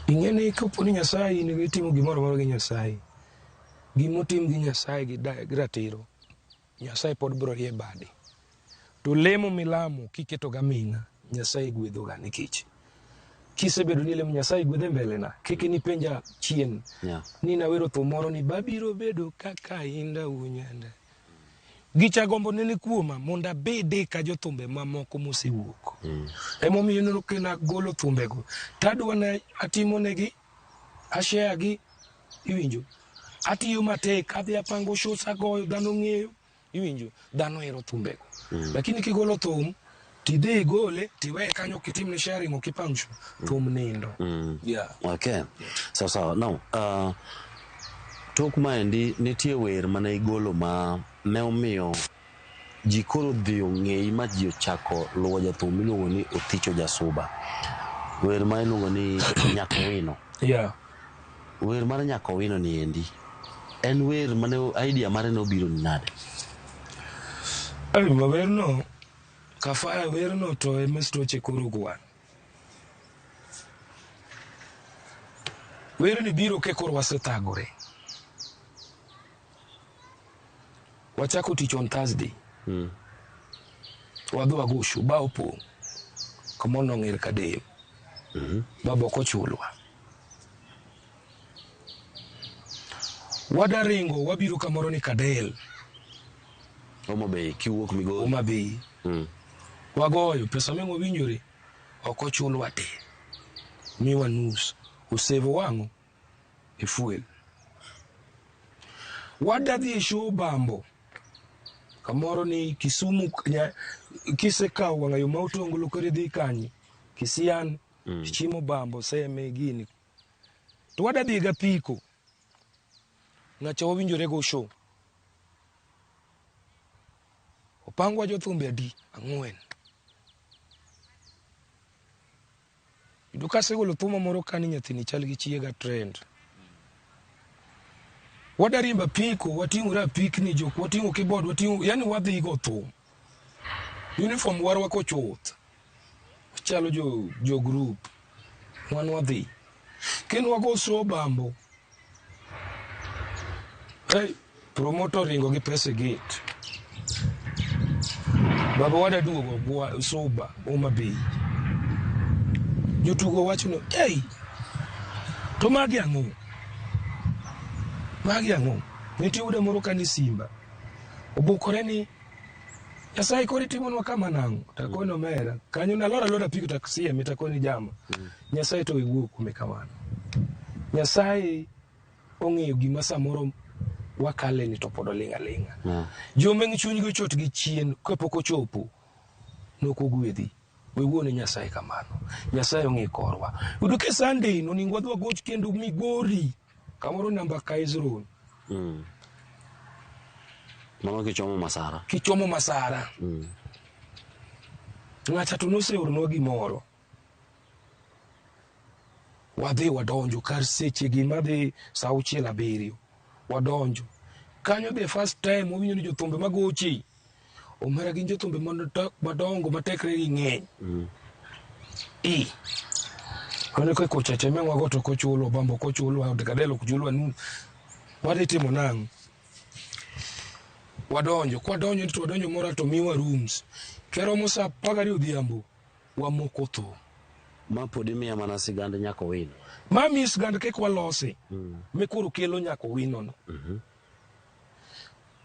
Ing'eni koponi Nyasaye ni gitimo gimoro gi Nyasaye. Gimotim gi Nyasaye gi ratiro. Nyasaye pod bro rie bade. To lemo milamo kiketo gamina Nyasaye gwedho ga nikech. Kisebedo ni lemo Nyasaye gwedhe mbele na kiki ni penja chien. Ni na wero thum moro ni babiro bedo kaka inda unyanda. Gicha gombo nene kuoma monda bede ka jothumbe mamoko mosewuok. Emomiyo neno kena golo thumbego. Tadwa na atimo negi ashare gi iwinjo. Atiyo matek adhi apango shows agoyo dhano ng'eyo iwinjo dhano hero thumbego. Lakini kigolo thum tidhi gole tiwe kanyo kitim ne sharing okipang show thum nindo. Okay. So now tok maendi nitie wer mane igolo ma ne omiyo ji koro dhi ong'eyi ma ji ochako luwo jathum miluongo ni Othicho Jasuba. Wer ma iluongo ni Nyakowino. Wer mar Nyakowino ni endi en wer mane idea mare no biro ni nade? Werno kafaya werno to emestoche koro gwan. Werni biro ke koro wasethagore. Wachako tich on Thursday. Wadhi wagushu ba opong'. Kamono ng'er kadem. Babo kochulwa. Wadaringo wabiro kamoro ni Kadel. Homa Bay kiwuok Migori. Homa Bay. Wagoyo pesa mengo winjore okochulwa te. Miwa nus. Usevo wangu e fuel. Wadadhi e show Bambo. Kamoro ni Kisumu kiseka wangayo mautongolo kore dhi kanyi Kisian chimo Bambo seme gini to wadadhi ga piko ngacho winjore go show opangwa jothumbe adi 4 iduka segolo thuma moro kani nyathini chal gi chiega trend. Wadarimba piko wating'ura pikni jok wating'o keyboard wating'o yani wadhi go thum. Uniform warwa ko chuth. Chalo jo group. Wan wadhi. Ken wago so Bambo. Hey, promoter ringo gi pesa gate. Baba wada duogo gwa soba Homa Bay. Jotugo wacho no, hey. To magi ang'o? Nitie ude moro kani Simba. Obukore ni Nyasaye kori timonwa kama nang'o. Takono mera. Kanyo na lora piko taksi mitakoni jama. Nyasaye to iwuok kume kamano. Nyasaye ong'eyo gima samoro wakale ni to podo linga. Jomeng' chuny go chot gi chien kapok ochopo. Nokogwedhi. We wuone Nyasaye kamano. Nyasaye ong'e korwa. Udo ke Sunday no ningwa dwa goch kendo Migori. Kamoro namba Kaizron. Mano kichomo Masara. Ng'acha to noseornwa gimoro. Wadhi wadonjo kar seche gi madhi saa 6:07. Wadonjo. Kanyo the first time wawinjo ni jothumbe magochi. Omera gin jothumbe madongo matekre gi ng'eny. Kone kwa kochache mengwa goto kochulo, bambo kochulo, dekadelo kuchulwa nu. Wadhi timo nang'o. Wadonjo to wadonjo mora to miwa rooms. Kero mosa 12 odhiambo. Wamoko tho. Ma podi miya mana sigand nyako wino. Ma mi sigand kek walose. Mekuru kelo nyako wino no.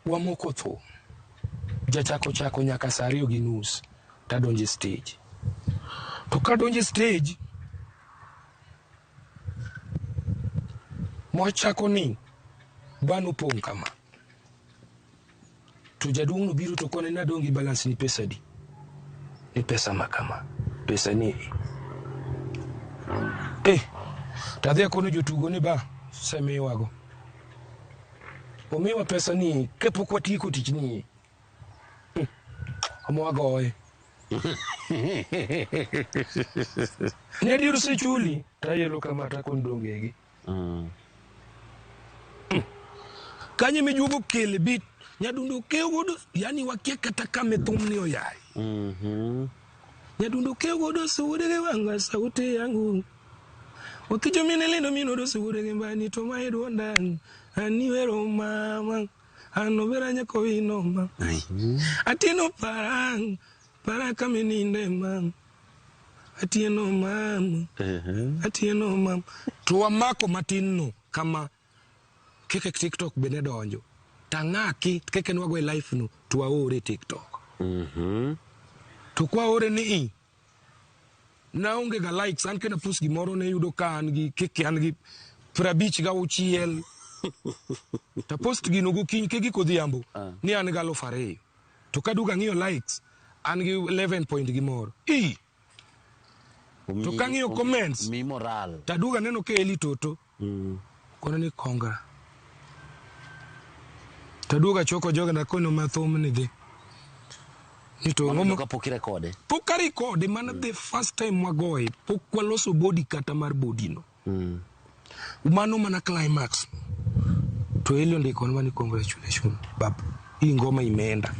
Wamoko tho. Jachako nyaka saa 2:30 tadonje stage. To kadonje stage mwachako ni bano pong kama. To jaduong' no biro to kone nadongi balance ni pesa di. Ni pesa makama. Pesa ni. Tadhia kono jotugo ni ba semewago. Omiwa pesa ni kepok watieko tich ni. Omwagoe. Nediru se chuli tayelo kama takondongegi. Kanye mijugo kele bit nyadundo keo godo yani wakia kata kame thumni oyai. Nyadundo keo godo sude ge wanga sauti yangu. Okijo minelendo minodo sude ge mbani to maedo ndani. Aniwero mama anovera nyako wino mama. Atino para kame ninde mama. Atieno mama. Tuwa mako matino kama keke TikTok bene donjo. Tang'aki keke nwago e life no tuwa ore TikTok. Tukwa ore ni naonge ga likes an kena post gimoro ne yudo ka an gi keke an gi 56 ta post gino gokinyi kegi kodhiambo ni an ga 2,000 to kaduga ng'iyo likes an gi 11 point gimoro to kang'iyo comments mi moral taduga neno ke Eli Toto kono ni konga taduga choko joga na kono mathum ni dhi nito ngomo kapok rekode pokari kode mana the first time wagoe pok waloso body kata mar body no umano mana climax to Eli ndiko ni congratulations bab hii ngoma imeenda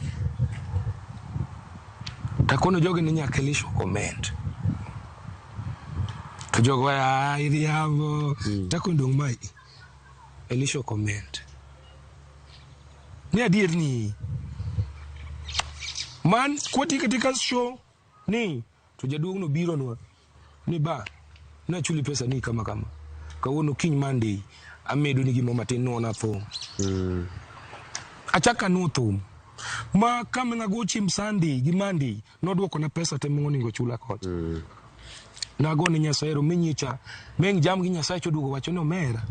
takono joga ni nyakelisho comment to joga ili hapo takondong mai elisho comment ni adier ni man kwati katika show ni to jaduong' no biro no ni ba na chuli pesa ni kama kawono king Monday amedo ni gimo matin no na thum achaka no thum ma kama na gochi Sunday gi Monday no dwoko na pesa te mongo ningo chula kot na go ni Nyasaye ro menyicha meng jam gi Nyasaye chodugo wacho no mera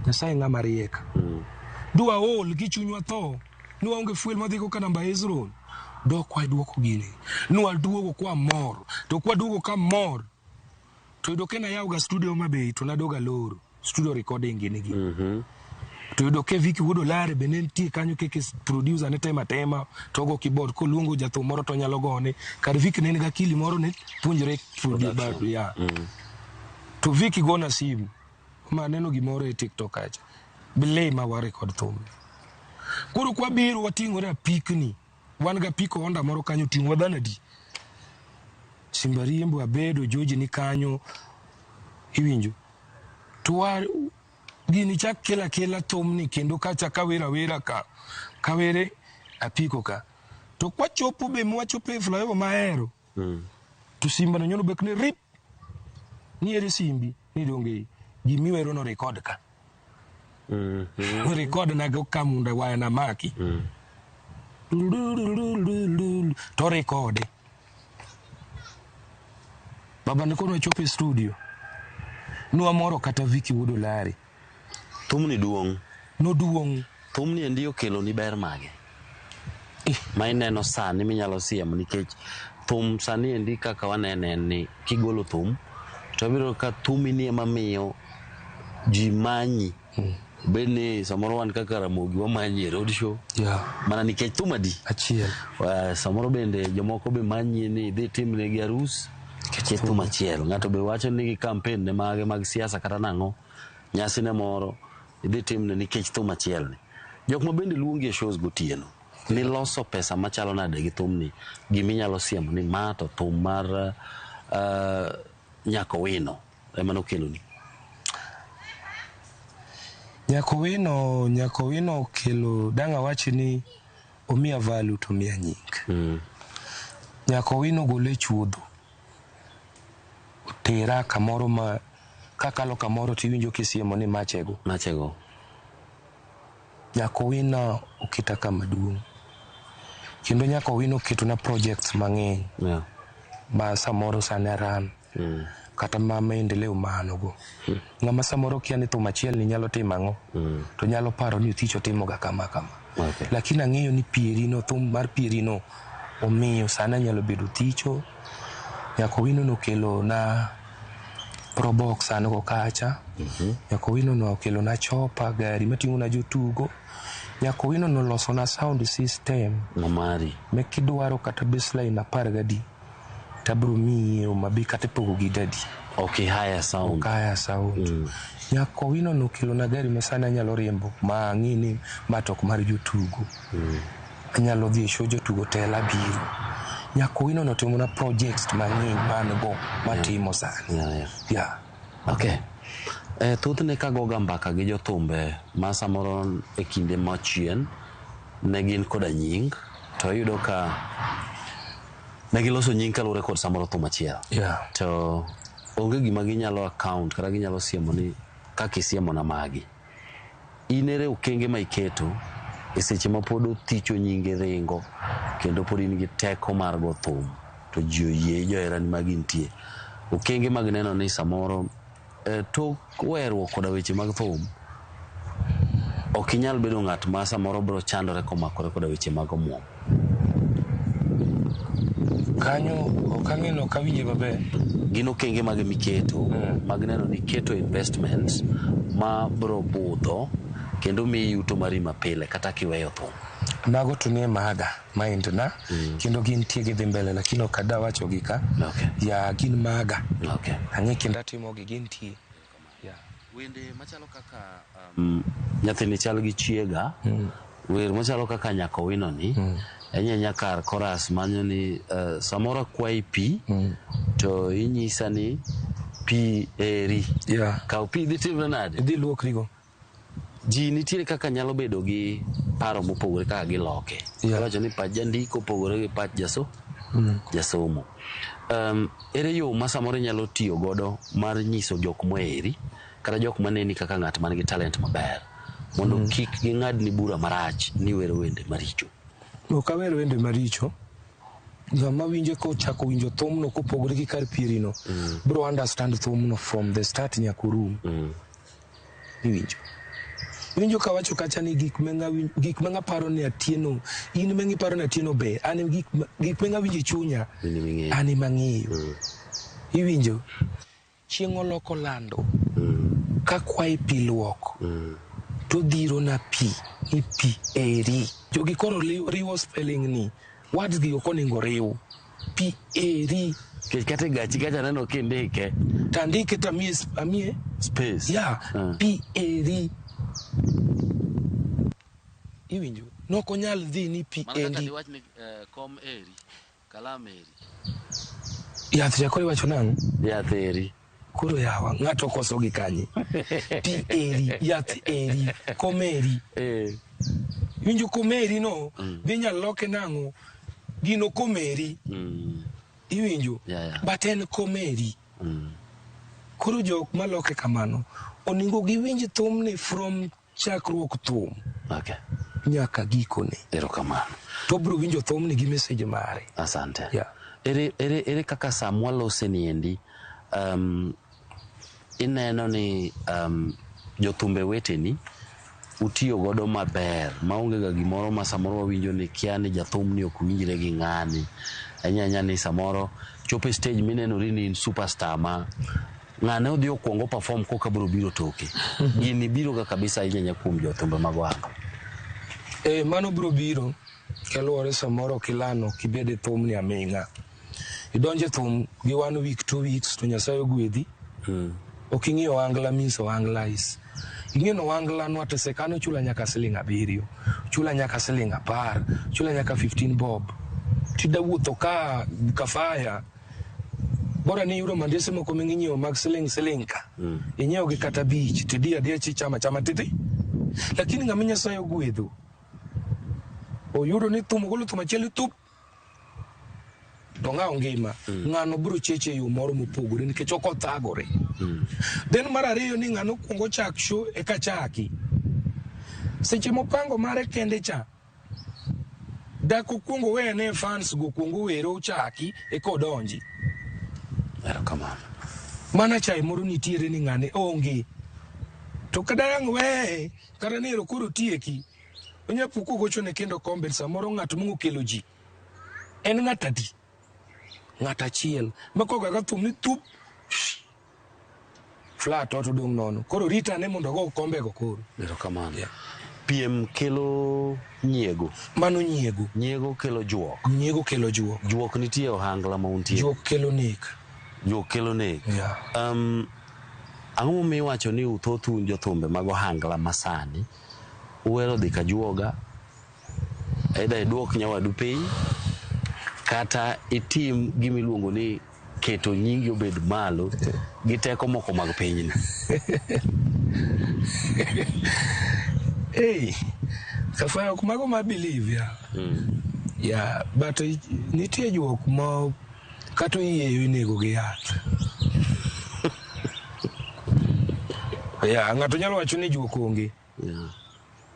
Nyasaye ng'ama rieka dua ol gi chunywa tho nuonge fuel madhiko ka namba Hezron dokwa duoko gini nual duogo kwa mor to kwa duogo ka mor to idokena yauga studio mabe to nadoga loro studio recording gini to idoke Viki Wudo Lare benenti kanyo keke producer ne tema togo keyboard ko luongo jatho moro to nyalo gone kar Viki ne ga kili moro ne punjore producer ya to Viki gona sim ma neno gimoro e TikTok acha bile ma wa record thum kuro kwa biro watingore apikni wan ga piko onda moro kanyo tingwa dhanadi Simbariembo abedo Joji ni kanyo iwinjo tuwa gini chak kela thumni kendo kacha kawera kawere apiko ka to kwa chopo be mwachope flyover mahero to Simba no nyono bekne rip ni ere Simbi ni donge gimiwero no record ka record na go kamunda waya na maki to record baba nikono chope studio nuwa moro kata Viki Wudo Lari thumni duong no duong thumni ndio kelo ni ber mage ma ineno sani minyalo siemo nikech thum sani endi kaka wanene ni kigolo thum to biro ka thum ni ema miyo ji manyi bene samoro wan kaka Ramogi wamanyi road show mana nikech thum adi achiel samoro bende jomoko be manyi ni dhi timne gi arus kech thum achiel ng'ato be wacho ni campaign ne mage mag siasa kata nango nyasi ne moro idhi timne nikech thum achiel ni jok ma bende luongi e shows gotieno ni loso pesa machalo nade gi thum ni giminyalo siemo ni ma to thum mar Nyako Wino ema nokelo ni Nyako Wino okelo danga wachi ni omiya value to miya nying Nyako Wino gole chuodho tera kamoro ma kakalo kamoro tiwinjo kisiemo ni machego Nyako Wino okita kama duong kendo Nyako Wino keto na projects mang'eny ma samoro sanaran kata ma maendeleo manogo ng'ama samoro kia ni thum achiel ni nyalo timango to nyalo paro ni ticho timo ga kama lakini ang'eyo ni pierino thum mar pierino omiyo sana nyalo bedo ticho Nyako Wino no kelo na probox anogo kacha Nyako Wino no kelo na chopa gari matingo na jotugo Nyako Wino no loso na sound system mamari mekidwaro kata baseline 10 gadi tabro miyo mabi kata pogo gi dadi haya sound Nyako Wino no kelo na gari mesana nyalo riembo ma ng'ini matok mar jotugo anyalo dhi show jotugo tela biro Nyako Wino no timo na projects mang'eny mango matimo sani thothne ka goga mbaka gi jothumbe ma samoro e kinde machien ne gin koda nying to yudo ka ne giloso nying kalure kod samoro thum achiel to onge gima ginyalo account kata ginyalo siemo ni kaka isiemo na magi inere okenge ma iketo e seche ma pod othicho nyinge ringo kendo pod in gi teko mar go thum to ji oyie joherani magi nitie okenge mag neno ni samoro to weruok koda weche mag thum ok inyal bedo ng'at ma samoro bro chandore komakore koda weche mag omuom kanyo okang'eno kawinje maber gin okenge mag miketo mag neno ni keto investments ma bro budho kendo mi yuto mari mapile kata kiweyo thum mago to nie maga mind na kendo gin tiege dhi mbele lakini okada wacho gi ka ya gin maga ang'e kendo timo gi gin tie wende machalo kaka nyathini chal gi chiega wer machalo kaka Nyako Wino ni enye nyakar chorus manyo ni samora kwai pi to inyisa ni pi eri kaw pi dhi timre nade dhi luokrigo ji nitiere kaka nyalo bedo gi paro mopogore kaka giloke wacho ni pach jandiko opogore gi pach jasomo ere yo ma samoro nyalo tiyo godo mar nyiso jok moeri kata jok maneni kaka ng'at man gi talent maber mondo kik ging'ad ni bura marach ni wero wende maricho okawero wende maricho ng'ama winjo ko chako winjo thum no kopogore gi kar pierino bro understand thum no from the start nyaka rum winjo ka wacho kacha ni gik menga paro ni atieno in mengi paro ni atieno be an gik menga winjo chunya ani mang'eyo iwinjo chieng' oloko lando ka kwai pi luok to dhiro na pi ni pi eri jogi koro riwo spelling ni words gi okoningo riw pi eri kete gachi kacha neno kindike tandike tamie space pi eri iwinjo noko nyal dhi ni pi endi kom eri kalam eri yath jakore wacho nang'o yath eri koro yawa ng'ato koso gi kanye pi eri yath eri komeri winjo komeri no dhi nyal loke nang'o gino komeri iwinjo but en komeri koro jok maloke kamano oningo giwinj thumni from chakruok thum Okay. nyaka gikone. Erokamano. To bro winjo thumni gi message mare. Asante. Yeah. Ere kaka Samwa lose niendi ineno ni jothumbe weteni utiyo godo maber maonge ga gimoro ma samoro wawinjo ni kia ni jathumni ok winjre gi ng'ani anyanya ni samoro chope stage mineno ni in superstar ma ng'ane odhi okuongo perform koka biro toke gini biro ga kabisa anyanya kuom jothumbe mago ako mano biro kaluwore samoro kilano kibede thumni aming'a idonje thum gi 1 week 2 weeks to Nyasaye ogwedhi ok ing'iyo wangla means wangla is ing'ino wangla nwatesekano chula nyaka Sh7, chula nyaka Sh10, chula nyaka 15 bob tida wuotho ka kafaya bora ni euro mandese moko ming'inyo mag siling ka inyewo gi kata bich tidia chi chama titi lakini ng'ama Nyasaye ogwedho oyudo ni thum golo thum achiel tup donga ngima ng'ano biro cheche yo moro mopogore nikech ok othagore then mar ariyo ni ng'ano kuongo chak show e ka chaki seche mopango mare kende cha dako kuongo wene fans go kuongo wero chaki e kodonji erokamano mana chai moro nitiere ni ng'ane onge to kadang we kata nero koro tieki onya puko gocho ne kendo kombe samoro ng'at mungu kelo ji en ng'atadi ng'ata chiel makoga ga thum ni tup flat to dong nono koro rita ne mondo go kombe go koro erokamano piem kelo nyiego mano nyiego kelo juok juok nitie ohangla ma untie juok kelo nek yeah. Ang'o miwacho ni uthoth jothumbe mag ohangla masani uwero dhi ka juoga aidha iduok nyawadu piny kata itim gimiluongo ni keto nyingi obed malo gi teko moko mag pinyni kafaya kumago ma believe ya but nitie juok ma kato iyeyo inego gi yath ng'ato nyalo wacho ni juok onge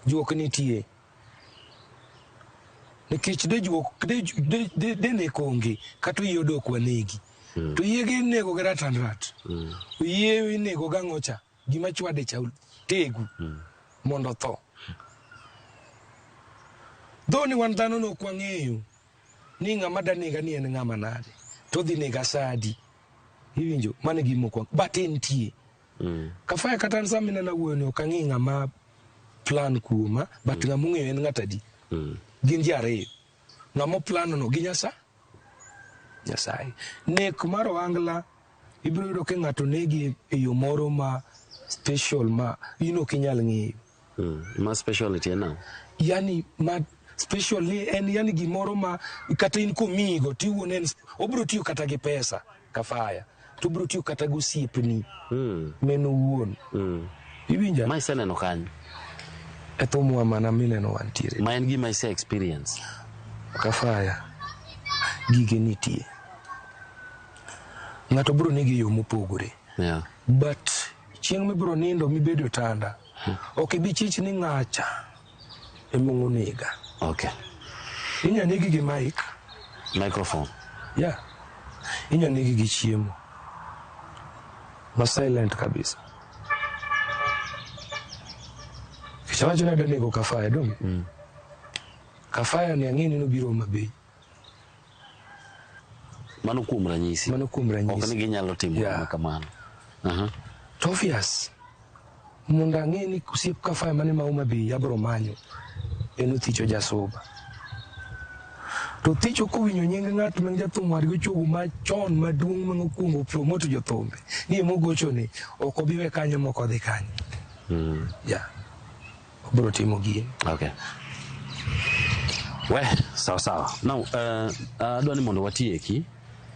juok nitie nikech de juok de nek onge kato iye odok wanegi to iye gi nego gi rat iye inego gang'ocha gima chwade cha tegu mondo tho dhoni wan dhano no kwa ng'eyo ni ng'ama danega ni en ng'ama nade to dhi nega sadi iwinjo mane gimoko but entie kafaya kata nsamina na wuoni okang'i ng'ama plan kuma but ng'ama ng'eyo en ng'atadi gin ji ariyo ng'ama plan no gi Nyasaye nek mar ohangla ibiro yudo ke ng'ato negi e yo moro ma special ma ino kinyal ng'eyo ma speciality na yani ma special ni en yani gimoro ma kata in komigo tiwuone obiro tiyo kata gi pesa kafaya to biro tiyo kata gi osiepni meno wuon iwinja ma iseneno kanyo e thumwa mana mineno wantiere ma en gima ise experience kafaya gige nitie ng'ato biro nigi yo mopogore but chieng' mibiro nindo mibedo tanda ok ibi chich ni ng'acha emong'o nega inya negi gi microphone inya negi gi chiemo ma silent kabisa kichawacho na danego kafaya dong kafaya ni ang'ini nobiro mabei mano kuom ranyisi ok ni ginyalo timo kamano to obvious mondo ang'e ni osiep kafaya mane ma Homabay abiro manyo en Othicho Jasuba to Othicho kowinyo nying ng'at ma jathum wadgo chogo machon maduong' manokuongo promote jothumbe ni mogocho ni ok obi we kanyo moko dhi kanyo obiro timo gini sawa now adwa ni mondo watieki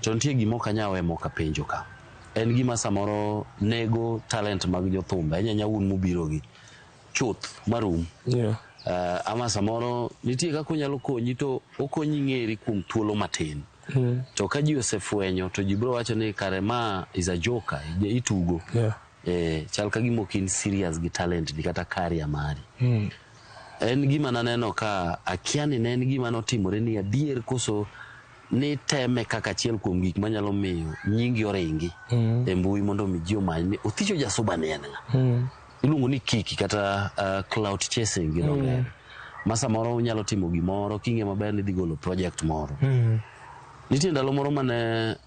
to nitie gima ok anyal we moko penjo ka en gima samoro nego talent mag jothumbe anyanya un mubiro gi chuth marum ama samoro nitie kaka onyalo konyi to okonyi ng'eri kuom thuolo matin to ka ji osefwenyo to ji biro wacho ni kare ma is a joker itugo chal ka gima ok in serious gi talent di kata career mari. En gima naneno ka akia ni ne en gima notimore ni adier koso ni teme kaka achiel kuom gik manyalo miyo nyingi oringi e mbui mondo mi ji omany ni Othicho Jasuba ne en ng'a. Iluongo ni kiki kata cloud chasing gi dho. Ma samoro unyalo timo gimoro kinge maber ni dhi golo project moro. Nitie ndalo moro mane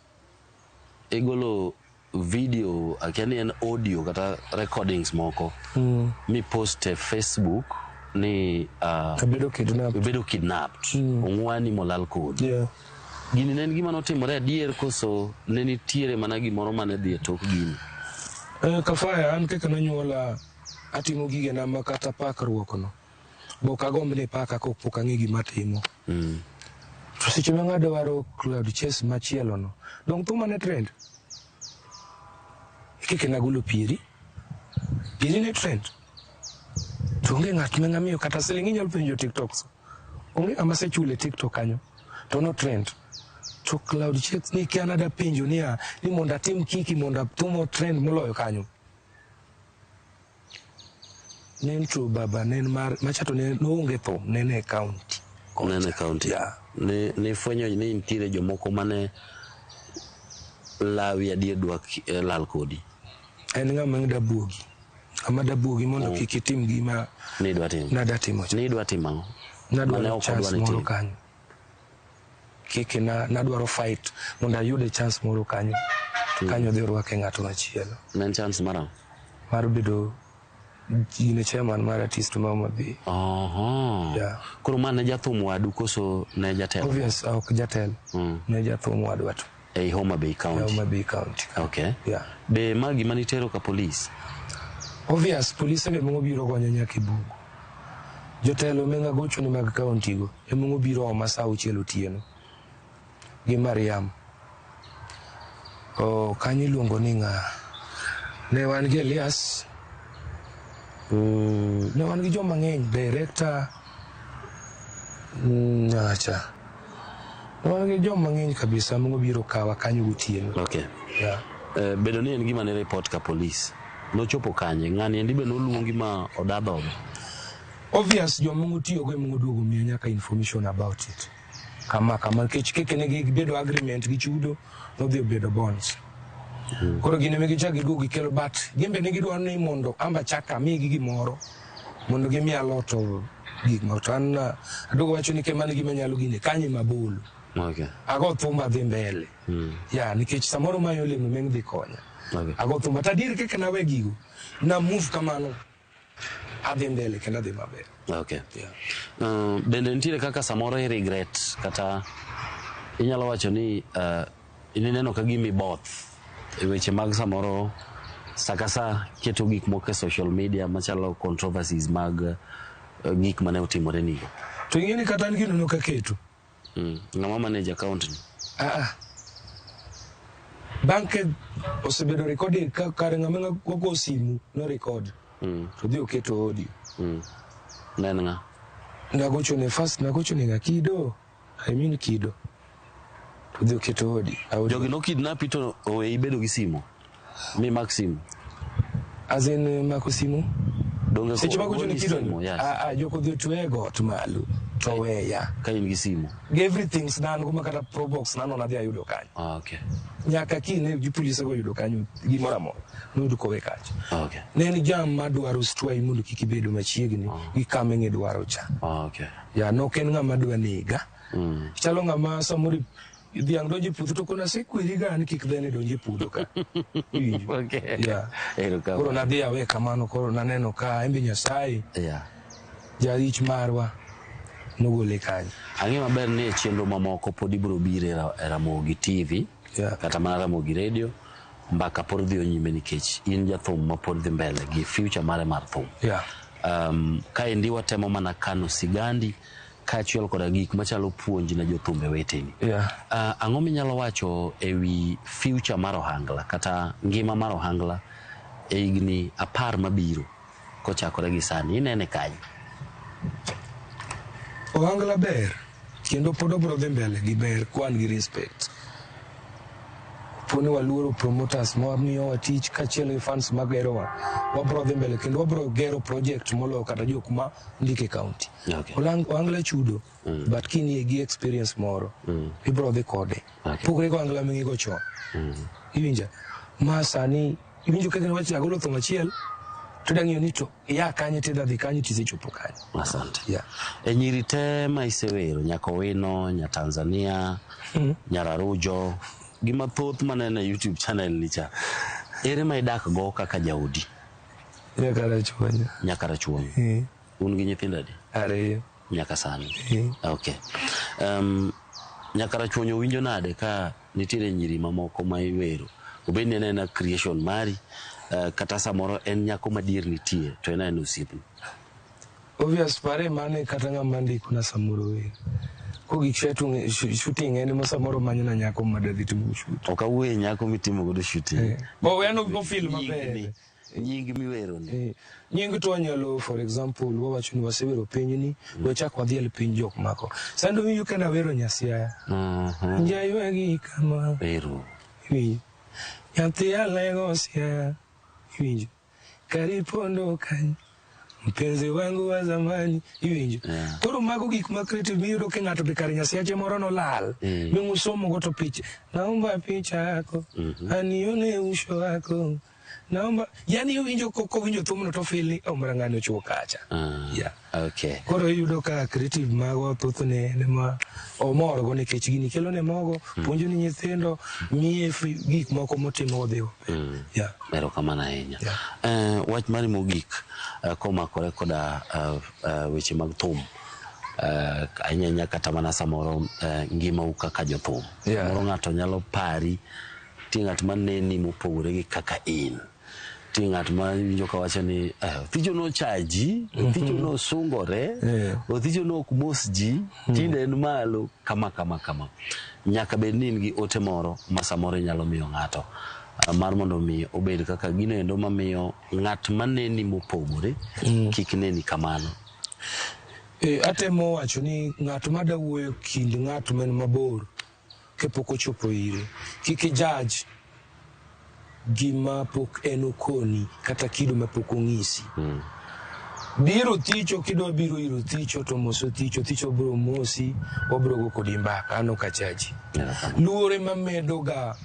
igolo video akia ni en audio kata recordings moko mi post e Facebook ni bedo kidnapped ong'wani molal kodi. Gini ne en gima notimore adier koso ne nitiere mana gimoro mane dhi e tok gini? Kafaya an kaka nanyuola atimo gigena ma kata pakruok no bok agomb ni paka kopok ang'e gima timo. To seche ma ng'ado waro cloud chase machielo no dong thuma ne trend kike nagolo pieri ne trend to onge ng'at ma ng'amiyo kata siling inyalo penjo TikTok so onge ama se chule TikTok kanyo to no trend to cloud chase ni Canada penjo ni mondo atim kiki mondo thumo trend moloyo kanyo nen to baba nen mar machato ne onge tho nene county ne fwenyo ni nitiere jomoko mane lawi adier dwa lal kodi. En ng'ama dabuogi ama dabuogi mondo kik itim gima ni dwa timo. Nada timo. Ni dwa timo. Nadwaro chance moro kanyo. Kik nadwaro fight mondo ayude chance moro kanyo. Kanyo dhi rwake ng'ato machielo. Nen chance mara mar bedo gine chairman mar artist mama bi. Koro mane jathum wadu koso ne jatelo? Obvious ok jatelo. Ne jathum wadu watu. Ei Homa Bay County. Homa Bay County. Okay. Yeah. Be magi manitero ka police. Obvious police ne mongo biro gonyo nyaka Bungu. Jotelo menga gocho ni mag county go. E mongo biro o masaa uchielo tieno. Gi Mariam. Kanyi luongo ni ng'a. Ne wan gi Elias. Ne wan gi joma ng'eny, director. Acha. Wange joma ng'eny kabisa mongo biro kawa kanyo gotieno. Okay. Yeah. Bedo ni en gima ne report ka police. Nochopo kanye ng'ani endi be noluongi ma odadho. Obvious jomongo tiyo go mongo duogo miya nyaka information about it. Kama keke ne bedo agreement gi chudo no dhi bedo bonds. Koro gine me gichagi go gikelo but gimbe ne gidwaro ni mondo amba chaka migi gimoro mondo gimiya loto gik moto an adogo wacho ni ke mane gima nyalo gine kanye mabolo. Okay. Ago thumba dhi mbele. Ya nikech samoro mayo lemo meng dhi konya. Okay. Ago thumba tadir keke na wegigo na move kamano adhi mbele kenda dhi maber. Okay. Yeah. Bende nitiere kaka samoro i regret kata inyalo wacho ni ineno ka gimi both e weche mag samoro sakasa keto gik moko e social media machalo controversies mag gik mane otimore ni. To ingeni kata ngino no ka keto. Ng'ama manage account ni. Banke osebedo recording kare ng'ama gogo simu no record. To dhi oketo audio. Nen ng'a? Nagocho ne first nagocho ne Kido. I mean Kido. To dhi oketo audio. Jogi no kidnap to owe ibedo gi simu. Mi Maxim. As in mako simu. Donge ko gocho ne Kido. Joko dhi tuego tumalu. Toweya ka in gi simu. Everything's nan kuma kata pro box nano na dhi ayudo kanyo. Okay. Nyaka kine gi police go yudo kanyo gimoro amora. Nudu kowe kacho. Okay. Ne ni jam madwaro stwai mundu kikibedo machiegni gi kama ng'e dwaro cha. Okay. Ya no ken ng'ama dwa nega. Chalo ng'ama samori dhiang' donje puodho to kona sekweri gani kik dhene donje puodho ka. Okay. Ya. Koro na dhi awe kamano koro naneno ka embe Nyasaye. Yeah. Jarich marwa. Nogole kanyo. Ang'e maber ni chenro mamoko pod ibiro bire e Ramogi TV. Yeah. Kata mana Ramogi Radio. Mbaka pod dhi onyime nikech in jathum ma pod dhi mbele gi future mare mar thum. Yeah. Ka endi watemo mana kano sigandi kachiel koda gik machalo puonji na jothumbe weteni. Yeah. Ang'o minyalo wacho ewi future mar ohangla kata ngima mar ohangla e higni 10 mabiro kochakore gi sani inene kanyo? Ohangla ber kendo pod obro dhi mbele gi ber kwan gi respect. kaponi waluoro promoters ma miyo watich kachiel gi fans magerowa wabro dhi mbele kendo wabro gero project molo kata jok ma ndike county wangla chudo but kini gi experience moro ibro dhi kode pogre ko angla mingi go chon iwinja ma sani iwinjo kaka wach agolo thong achiel tudang'yo ni to ya kanye teda dhi kanye tisechopo kanye. Asante. Nyiri te ma isewero nyaka Owino, nya Tanzania, Nyararujo, gima thoth manene YouTube channel nicha. Ere ma idak go kaka jaudi? Nyakarachuonyo. Nyakarachuonyo. Un gi nyithindo adi? Ariyo. Nyaka sani. Okay. Nyakarachuonyo winjo nade ka nitiere nyiri mamoko ma iwero? Obeni na creation mari kata samoro en nyako madier nitie to en osiepni. Obvious pare mane kata ng'amandi kuna samoro we. Ko gik shooting en mo samoro manyana nyako madadhi timo shoot. Okawuoye nyako mitimo godo shooting. Bo we no film maber. Nying miwero ni. Nying to anyalo for example wawacho ni wasewero piny ni wachak wadhiel piny jok mako. Sando winjo kana wero Nyasiaya. Njayo gi kama. Wero. Nyathi alego sia. Iwinjo karipondo kany mpenzi wangu wa zamani iwinjo koro mago gik ma creative biro ke ng'ato be kar Nyasiache moro no lal mingusomo goto picha naomba picha yako anione usho wako naomba yani iwinjo koko winjo thumno to feel omra ng'ano chuo kacha okay koro yudo ka creative mago thothne ne ma omoro go nikech gini kelo ne mogo puonjo ni nyithindo miye gik moko motimo dhiwo ero kamana ahinya wach mari mogik komakore koda weche mag thum ahinya kata mana samoro ngima kaka jothum moro ng'ato nyalo pari tingat maneni mopogore gi kaka in tingat ma winjo ka wacho ni thijo no chaji thijo no sungore thijo no kumosji tinde en malo kama nyaka bed ni gi ote moro ma samoro nyalo miyo ng'ato mar mondo mi obed kaka gino endo mamiyo ng'at maneni mopogore kik neni kamano. Atemo wacho ni ng'at madawuoyo kind ng'at men mabor kepok ochopo ire kik judge gima pok en okoni kata kido mapok ong'isi. Biro thicho kido biro iro thicho to moso thicho bro mosi obro go kodi mbaka ano kachaji luore mamedo ga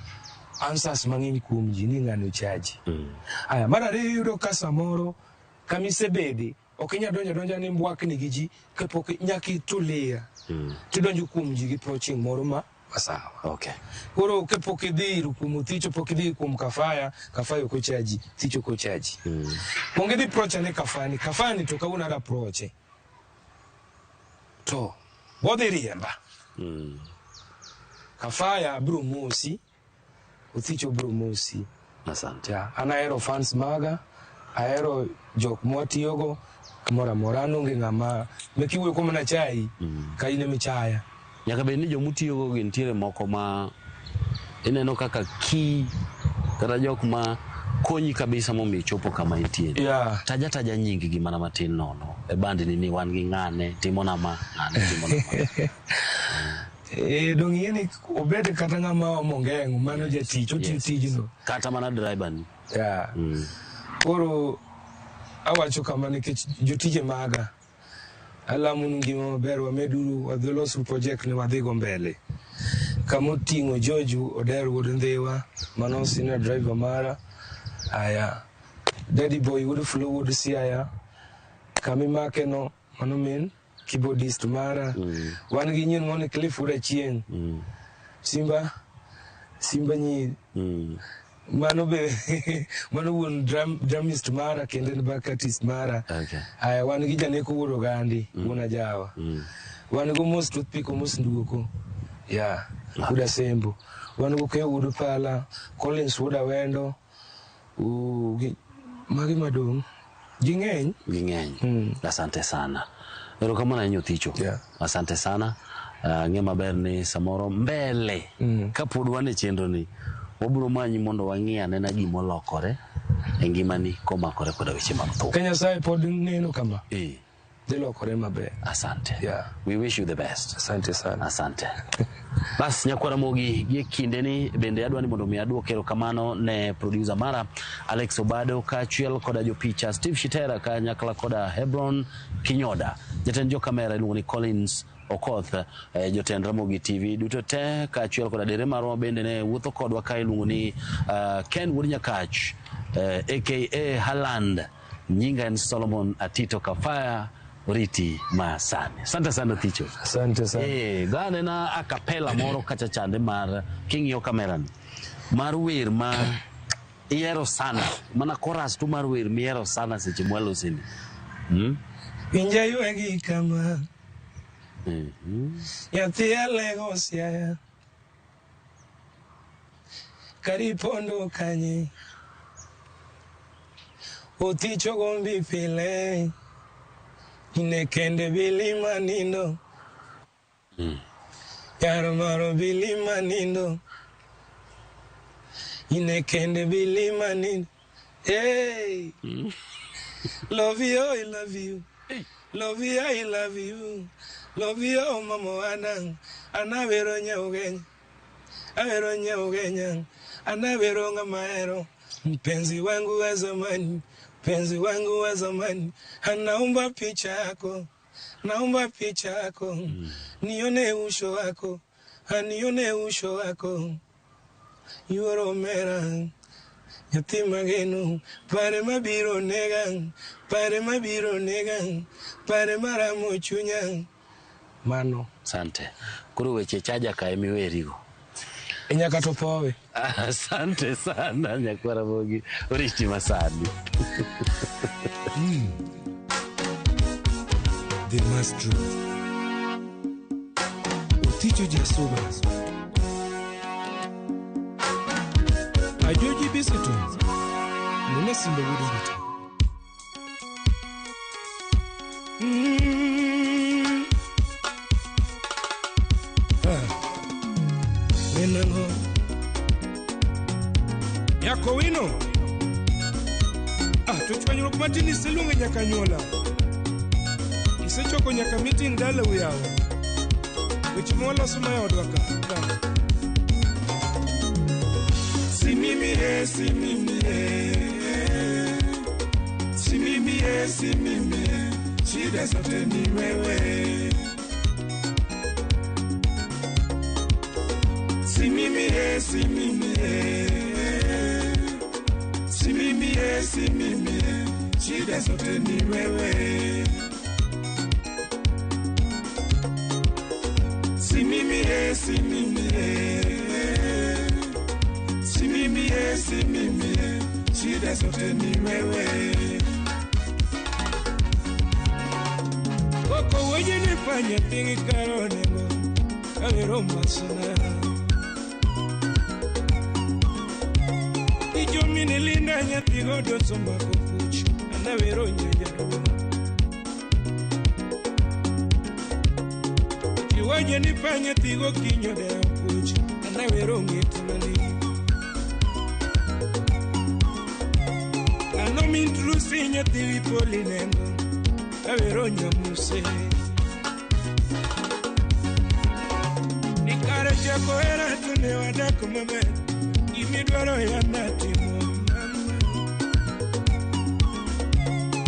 answers mang'eny kuom ji ni ng'ano chaji. Aya mar ariyo yudo ka samoro kamise bede ok inyalo donjo ni mbwakni gi ji kapok nyaki tulia tidonjo kuom ji gi approaching moro ma sawa. Okay. Koro kapok idhi kuom thicho pok idhi kuom kafayo ko chaji thicho ko chaji. Onge dhi approach ne kafani to kauna approach to bodhi riemba kafaya bro mosi uthicho bro mosi. Asante. Anaero fans maga aero jok mwatiyogo kamora morano nge ng'ama mekiwe kuma na chai kaine michaya nyaka bed ni jomutiyogo gintiere moko ma ineno kaka ki kata jok ma konyi kabisa momi chopo kama itie. Taja nyingi gi mana matin nono e bandi ni wan gi ng'ane timona ma ng'ane timona dongi yeni obede kata ng'ama mongengo mano jatich otijino kata mana driver ni koro awacho kama nikech jotije maga alamu ngima maber wameduru wadholosu project ni wadhigo mbele kama oting'o Joju Oder wuod Ndhiwa mano senior driver mara aya Daddy Boy wuod Flo wuod Siaya kami make no mano min keyboardist mara wan gi nyen ng'one Cliff wuod Achieng Simba nyi mano be mano wuon drumist mara kendo en backist mara. Aya wan gi Janeko wuod Ogandi wuon Ajawa wan go most toothpick most nduoko wuod Asembo wan go Keyo wuod Pala Collins wuod Awendo magi madong ging'eny. Asante sana. Ero kama na nyothicho. Asante sana. Ng'e maber ni samoro mbele kapod wan e chenro ni wabro manyi mondo wang'i anena gimo lokore e ngimani komakore koda weche mag thum. Kenya sai pod neno kama Dhilokore maber. Asante. Yeah. We wish you the best. Asante sana. Asante. Bas Nyakwara Mogi gie kindeni bende adwa ni mondo mi aduok erokamano ne producer mara Alex Obado kaachiel koda jopicha Steve Shitera kanyakla koda Hebron Kinyoda. Jatend jo kamera iluongo ni Collins Okoth, jotend Ramogi TV duto te kaachiel koda dere marwa bende ne wuotho kodwa ka iluongo ni Ken Wuod Nyakach aka Haaland, nyinga en Solomon Atito Kafaya Riti Masani. Asante sana Ticho. Asante sana. Gane na acapella moro kacha chande mar king'iyo kameran. Mar wer ma iero sana. Mana chorus tu mar wer mi iero sana seche mwalo sini. Pinja yuegi kama. Yathi Lagos ya. Karipondo kanye. Oticho gombi pile. Inekende bilima nindo. Yaro maro bilima nindo. Inekende bilima nindo. Hey. Love you, I love you. Love you, I love you. Love you, mama anang. Anavero nyawgenya. Avero nyawgenya. Anavero ngamaero. Mpenzi wangu wa zamani. Penzi wangu wa zamani, anaomba picha yako, naomba picha yako, nione uso wako, anione uso wako, yuoro mera, yatima genu, pare mabiro nega, pare maramo chunya. Mano. Sante. Kuru weche chaja ka emiwerigo. Nyaka to powe. Asante sana Nyakwara Mogi. Oriti Masani. The master. Uticho Jasuba. Ajoji Bisitu. Nuna Simba Wudurita. Nenango Yako wino tuchwanyiro kumatini silunga nyakanyola isechoko nyaka meeting dala uyawo wichimola suma yodwaka simimi shida zote ni wewe simimi shida zote ni wewe simimi shida zote ni wewe koko wenye nifanya tingi karonengo kaveroma sana Ijomini linda nyatigo dosomba kofuchi Anavero nyanyaro Kiwaje nifanya tigo kinyo de akuchi Anavero ngitunani Ano mintrusi nyativi polinengo Avero nyamuse Nikare chako era tune wadako mame Imidwaro ya natimo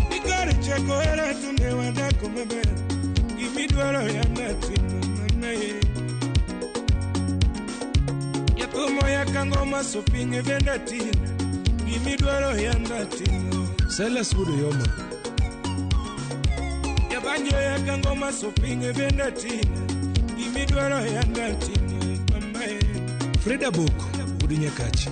Nikare chako era tune wadako mame Imidwaro ya natimo mame Yatumo ya kangoma sopinge vendatina Imidwaro ya natimo Selas wudu yoma Yabanjo ya kangoma sopinge vendatina Imidwaro ya natimo mame Freda Boko Nyakachi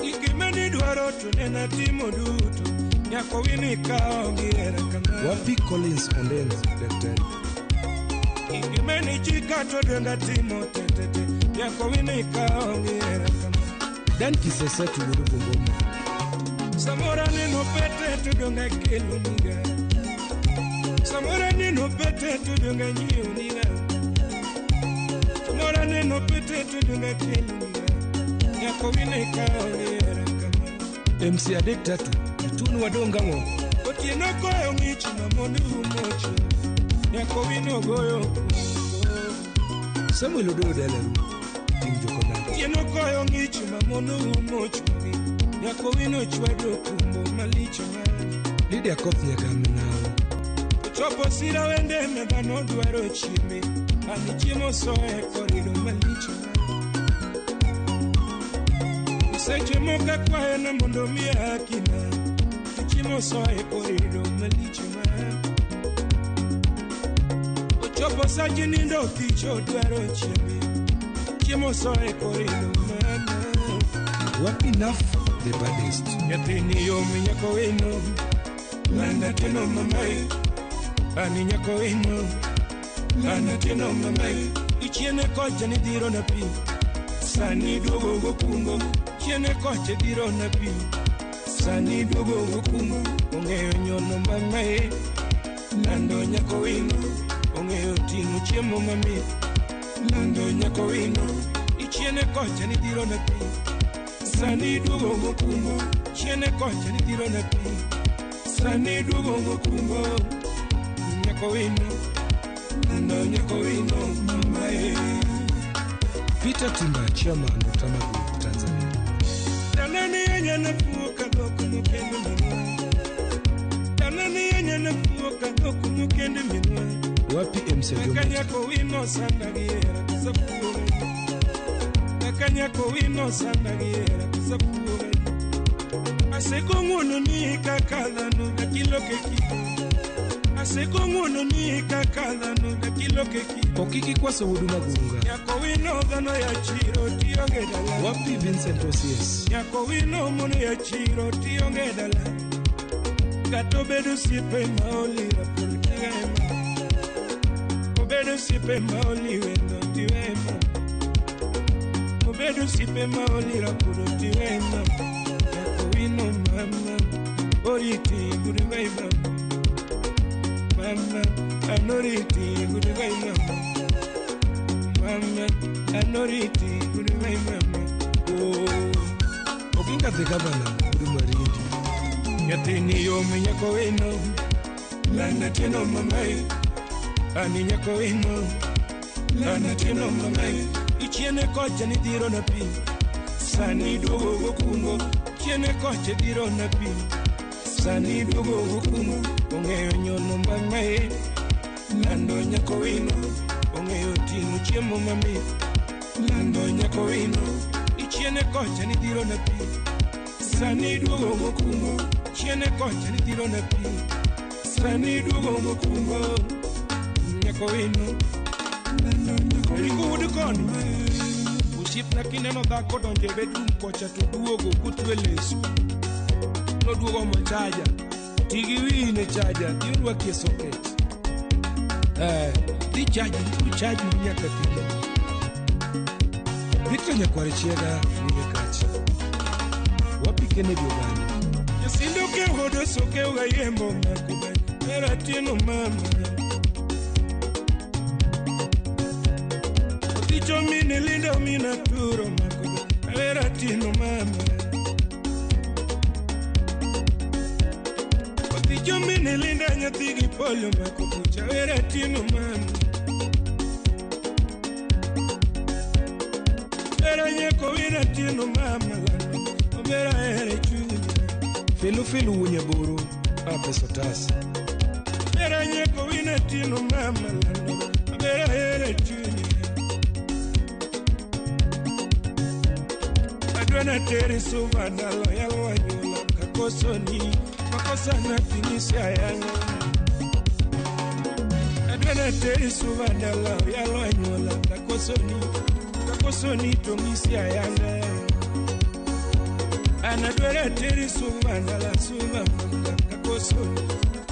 Ikimeni dwaro tunena timo duto Nyako wini kao giera kama Wapi Collins Ondens Daktari Ikimeni chika todwenga timo tetete Nyako wini kao giera kama Dan Kisesetu wudu bumbomo Samora nino pete tudonga kilo niga Samora nino pete tudonga nyiyo niga Samora nino pete tudonga kilo niga Yako wine kaolera kama MC Adek Tatu Itunu wadonga ngo Otieno koyo ngichi na moni umocho nyako wino goyo Samuel Odo Delaru Tim Jokonada Tieno koyo ng'ich mamono umo chumbi nyako wino chwedo kumbo malich man Lydia Koth Nyagaminawa Chopo sira wende medano dwaro chieme Ani chiemo soe korido malich man Seche moka kwae na mondo miya akina Chiemo soe korido malich man Chopo saji nindo ticho dwaro chieme Chiemo soe korido man What enough the baddest Yathini yomi nyako wino Landa teno mamai Ani nyako wino Landa teno mamai Ichiene koja ni dhiro na pi Sani duogo gokungo Chiene koche dhiro na pi Sani duogo gokungo Ongeo nyono mamai Lando nyako wino Ongeo tinu chiemo mami Lando nyako wino Ichiene koche ni dhiro na pi Sani duogo gokungo Chiene koche ni dhiro na pi Sani duogo gokungo Nyako wino Lando nyako wino mamae Peter Timba chairman wa Tamagu Tanzania Tanani yenye nafuoka doko mukende minwa Tanani yenye nafuoka doko mukende minwa Wapi MC Jomo Nakanyako wino sana giera kusafuwa Nakanyako wino sana giera kusafuwa Aseko ngono ni kakadhano na kilo keki Aseko ngono ni kakadhano na kilo keki Okiki kwa huduma gunga Yako wino dhano ya chiro tiongedala Wapi Vincent Osies Yako wino mono ya chiro tiongedala Gato bedu sipe maoli rapurutiga ema Obedu sipe maoli wendo tiwema Obedu sipe maoli rapurutiga ema Yako wino mama Oriti gudugai mama Mama Anoriti gudugai mama Mama Anoriti gudugai mama Oh Oginga the governor gudumarindi Yathini yomi nyako wino Lana teno mamai Ani nyako wino Lana teno mamai Ichiene koche ni dhiro na pi Sani duogo gokungo Chiene koche dhiro na pi Sani duogo gokungo Ongeo nyono mamai Lando nyako wino Ongeo tinu chiemo mami Lando nyako wino Ichiene koche ni dhiro na pi Sani duogo gokungo Chiene koche ni dhiro na pi Sani duogo gokungo Nyako wino Lando nyako wino Rikudu kono Uship na kineno dhako donje bedroom kocha to duogo kutwe lesu No duogo machaja Tigi wine chaja Dirwa kie socket Di chaji nyaka tija Victor Nyakware chiega Nigekachi Wapi Kennedy Ogani Yasindo ke hodo soke uga yembo makubani Mera tino mama Oticho mine linda mina turo makubani Mera tino mama Oticho mine linda nyatigi polio makubucha Mera tino mama Mera nyako wina tino mama lano Mera ere chunya Felu unye buru Ape sotasi Mera nyako wina tino mama lano Mera ere chunya Adwana teri suva nalo yalwa nyula Kakosoni Makosa na finisi ayana Adwana teri suva nalo yalwa nyula Kakosoni tongisi ayana Anadwara teri suva nala suva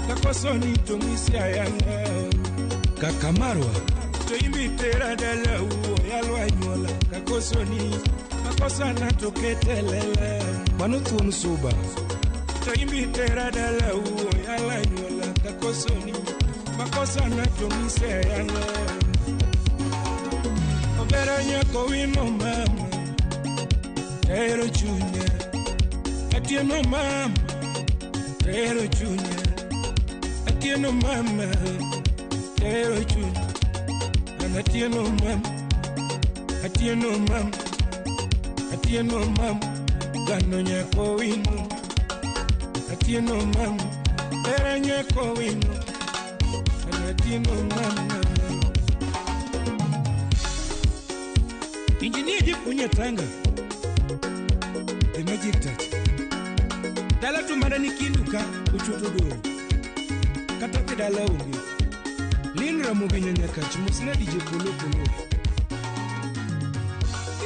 Kakosoni tongisi ayana Kakamarwa Toimbi tera dala uo yalwa nyula Kakosoni Makosa na toketelele Manutu nusuba Toimbi tera dala uo yalwa nyula Kakosoni Makosa na tongisi ayana Obera nyako wino mama Tero chunya Atieno mama Tero chunya Atieno mama Ero chun Anatieno mam Atieno mam Atieno mam Gano nyako wino Atieno mam Era nyako wino Anatieno mam Engineer Jipunya Tanga The Magic Touch Dala tumara nikiluka Uchutudu Katoke dala ungi Linra muginya nyakachi Musina DJ Polo Polo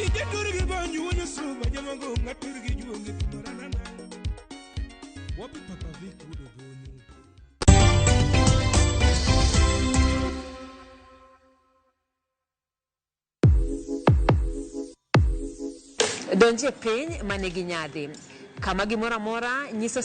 Ije turigi banyu Wonyo suba Jamango nga turigi juongi Tumaranana Wapi Papa Vic Udo Bonyo Donje piny manigi nyadhi kama gimora mora nyiso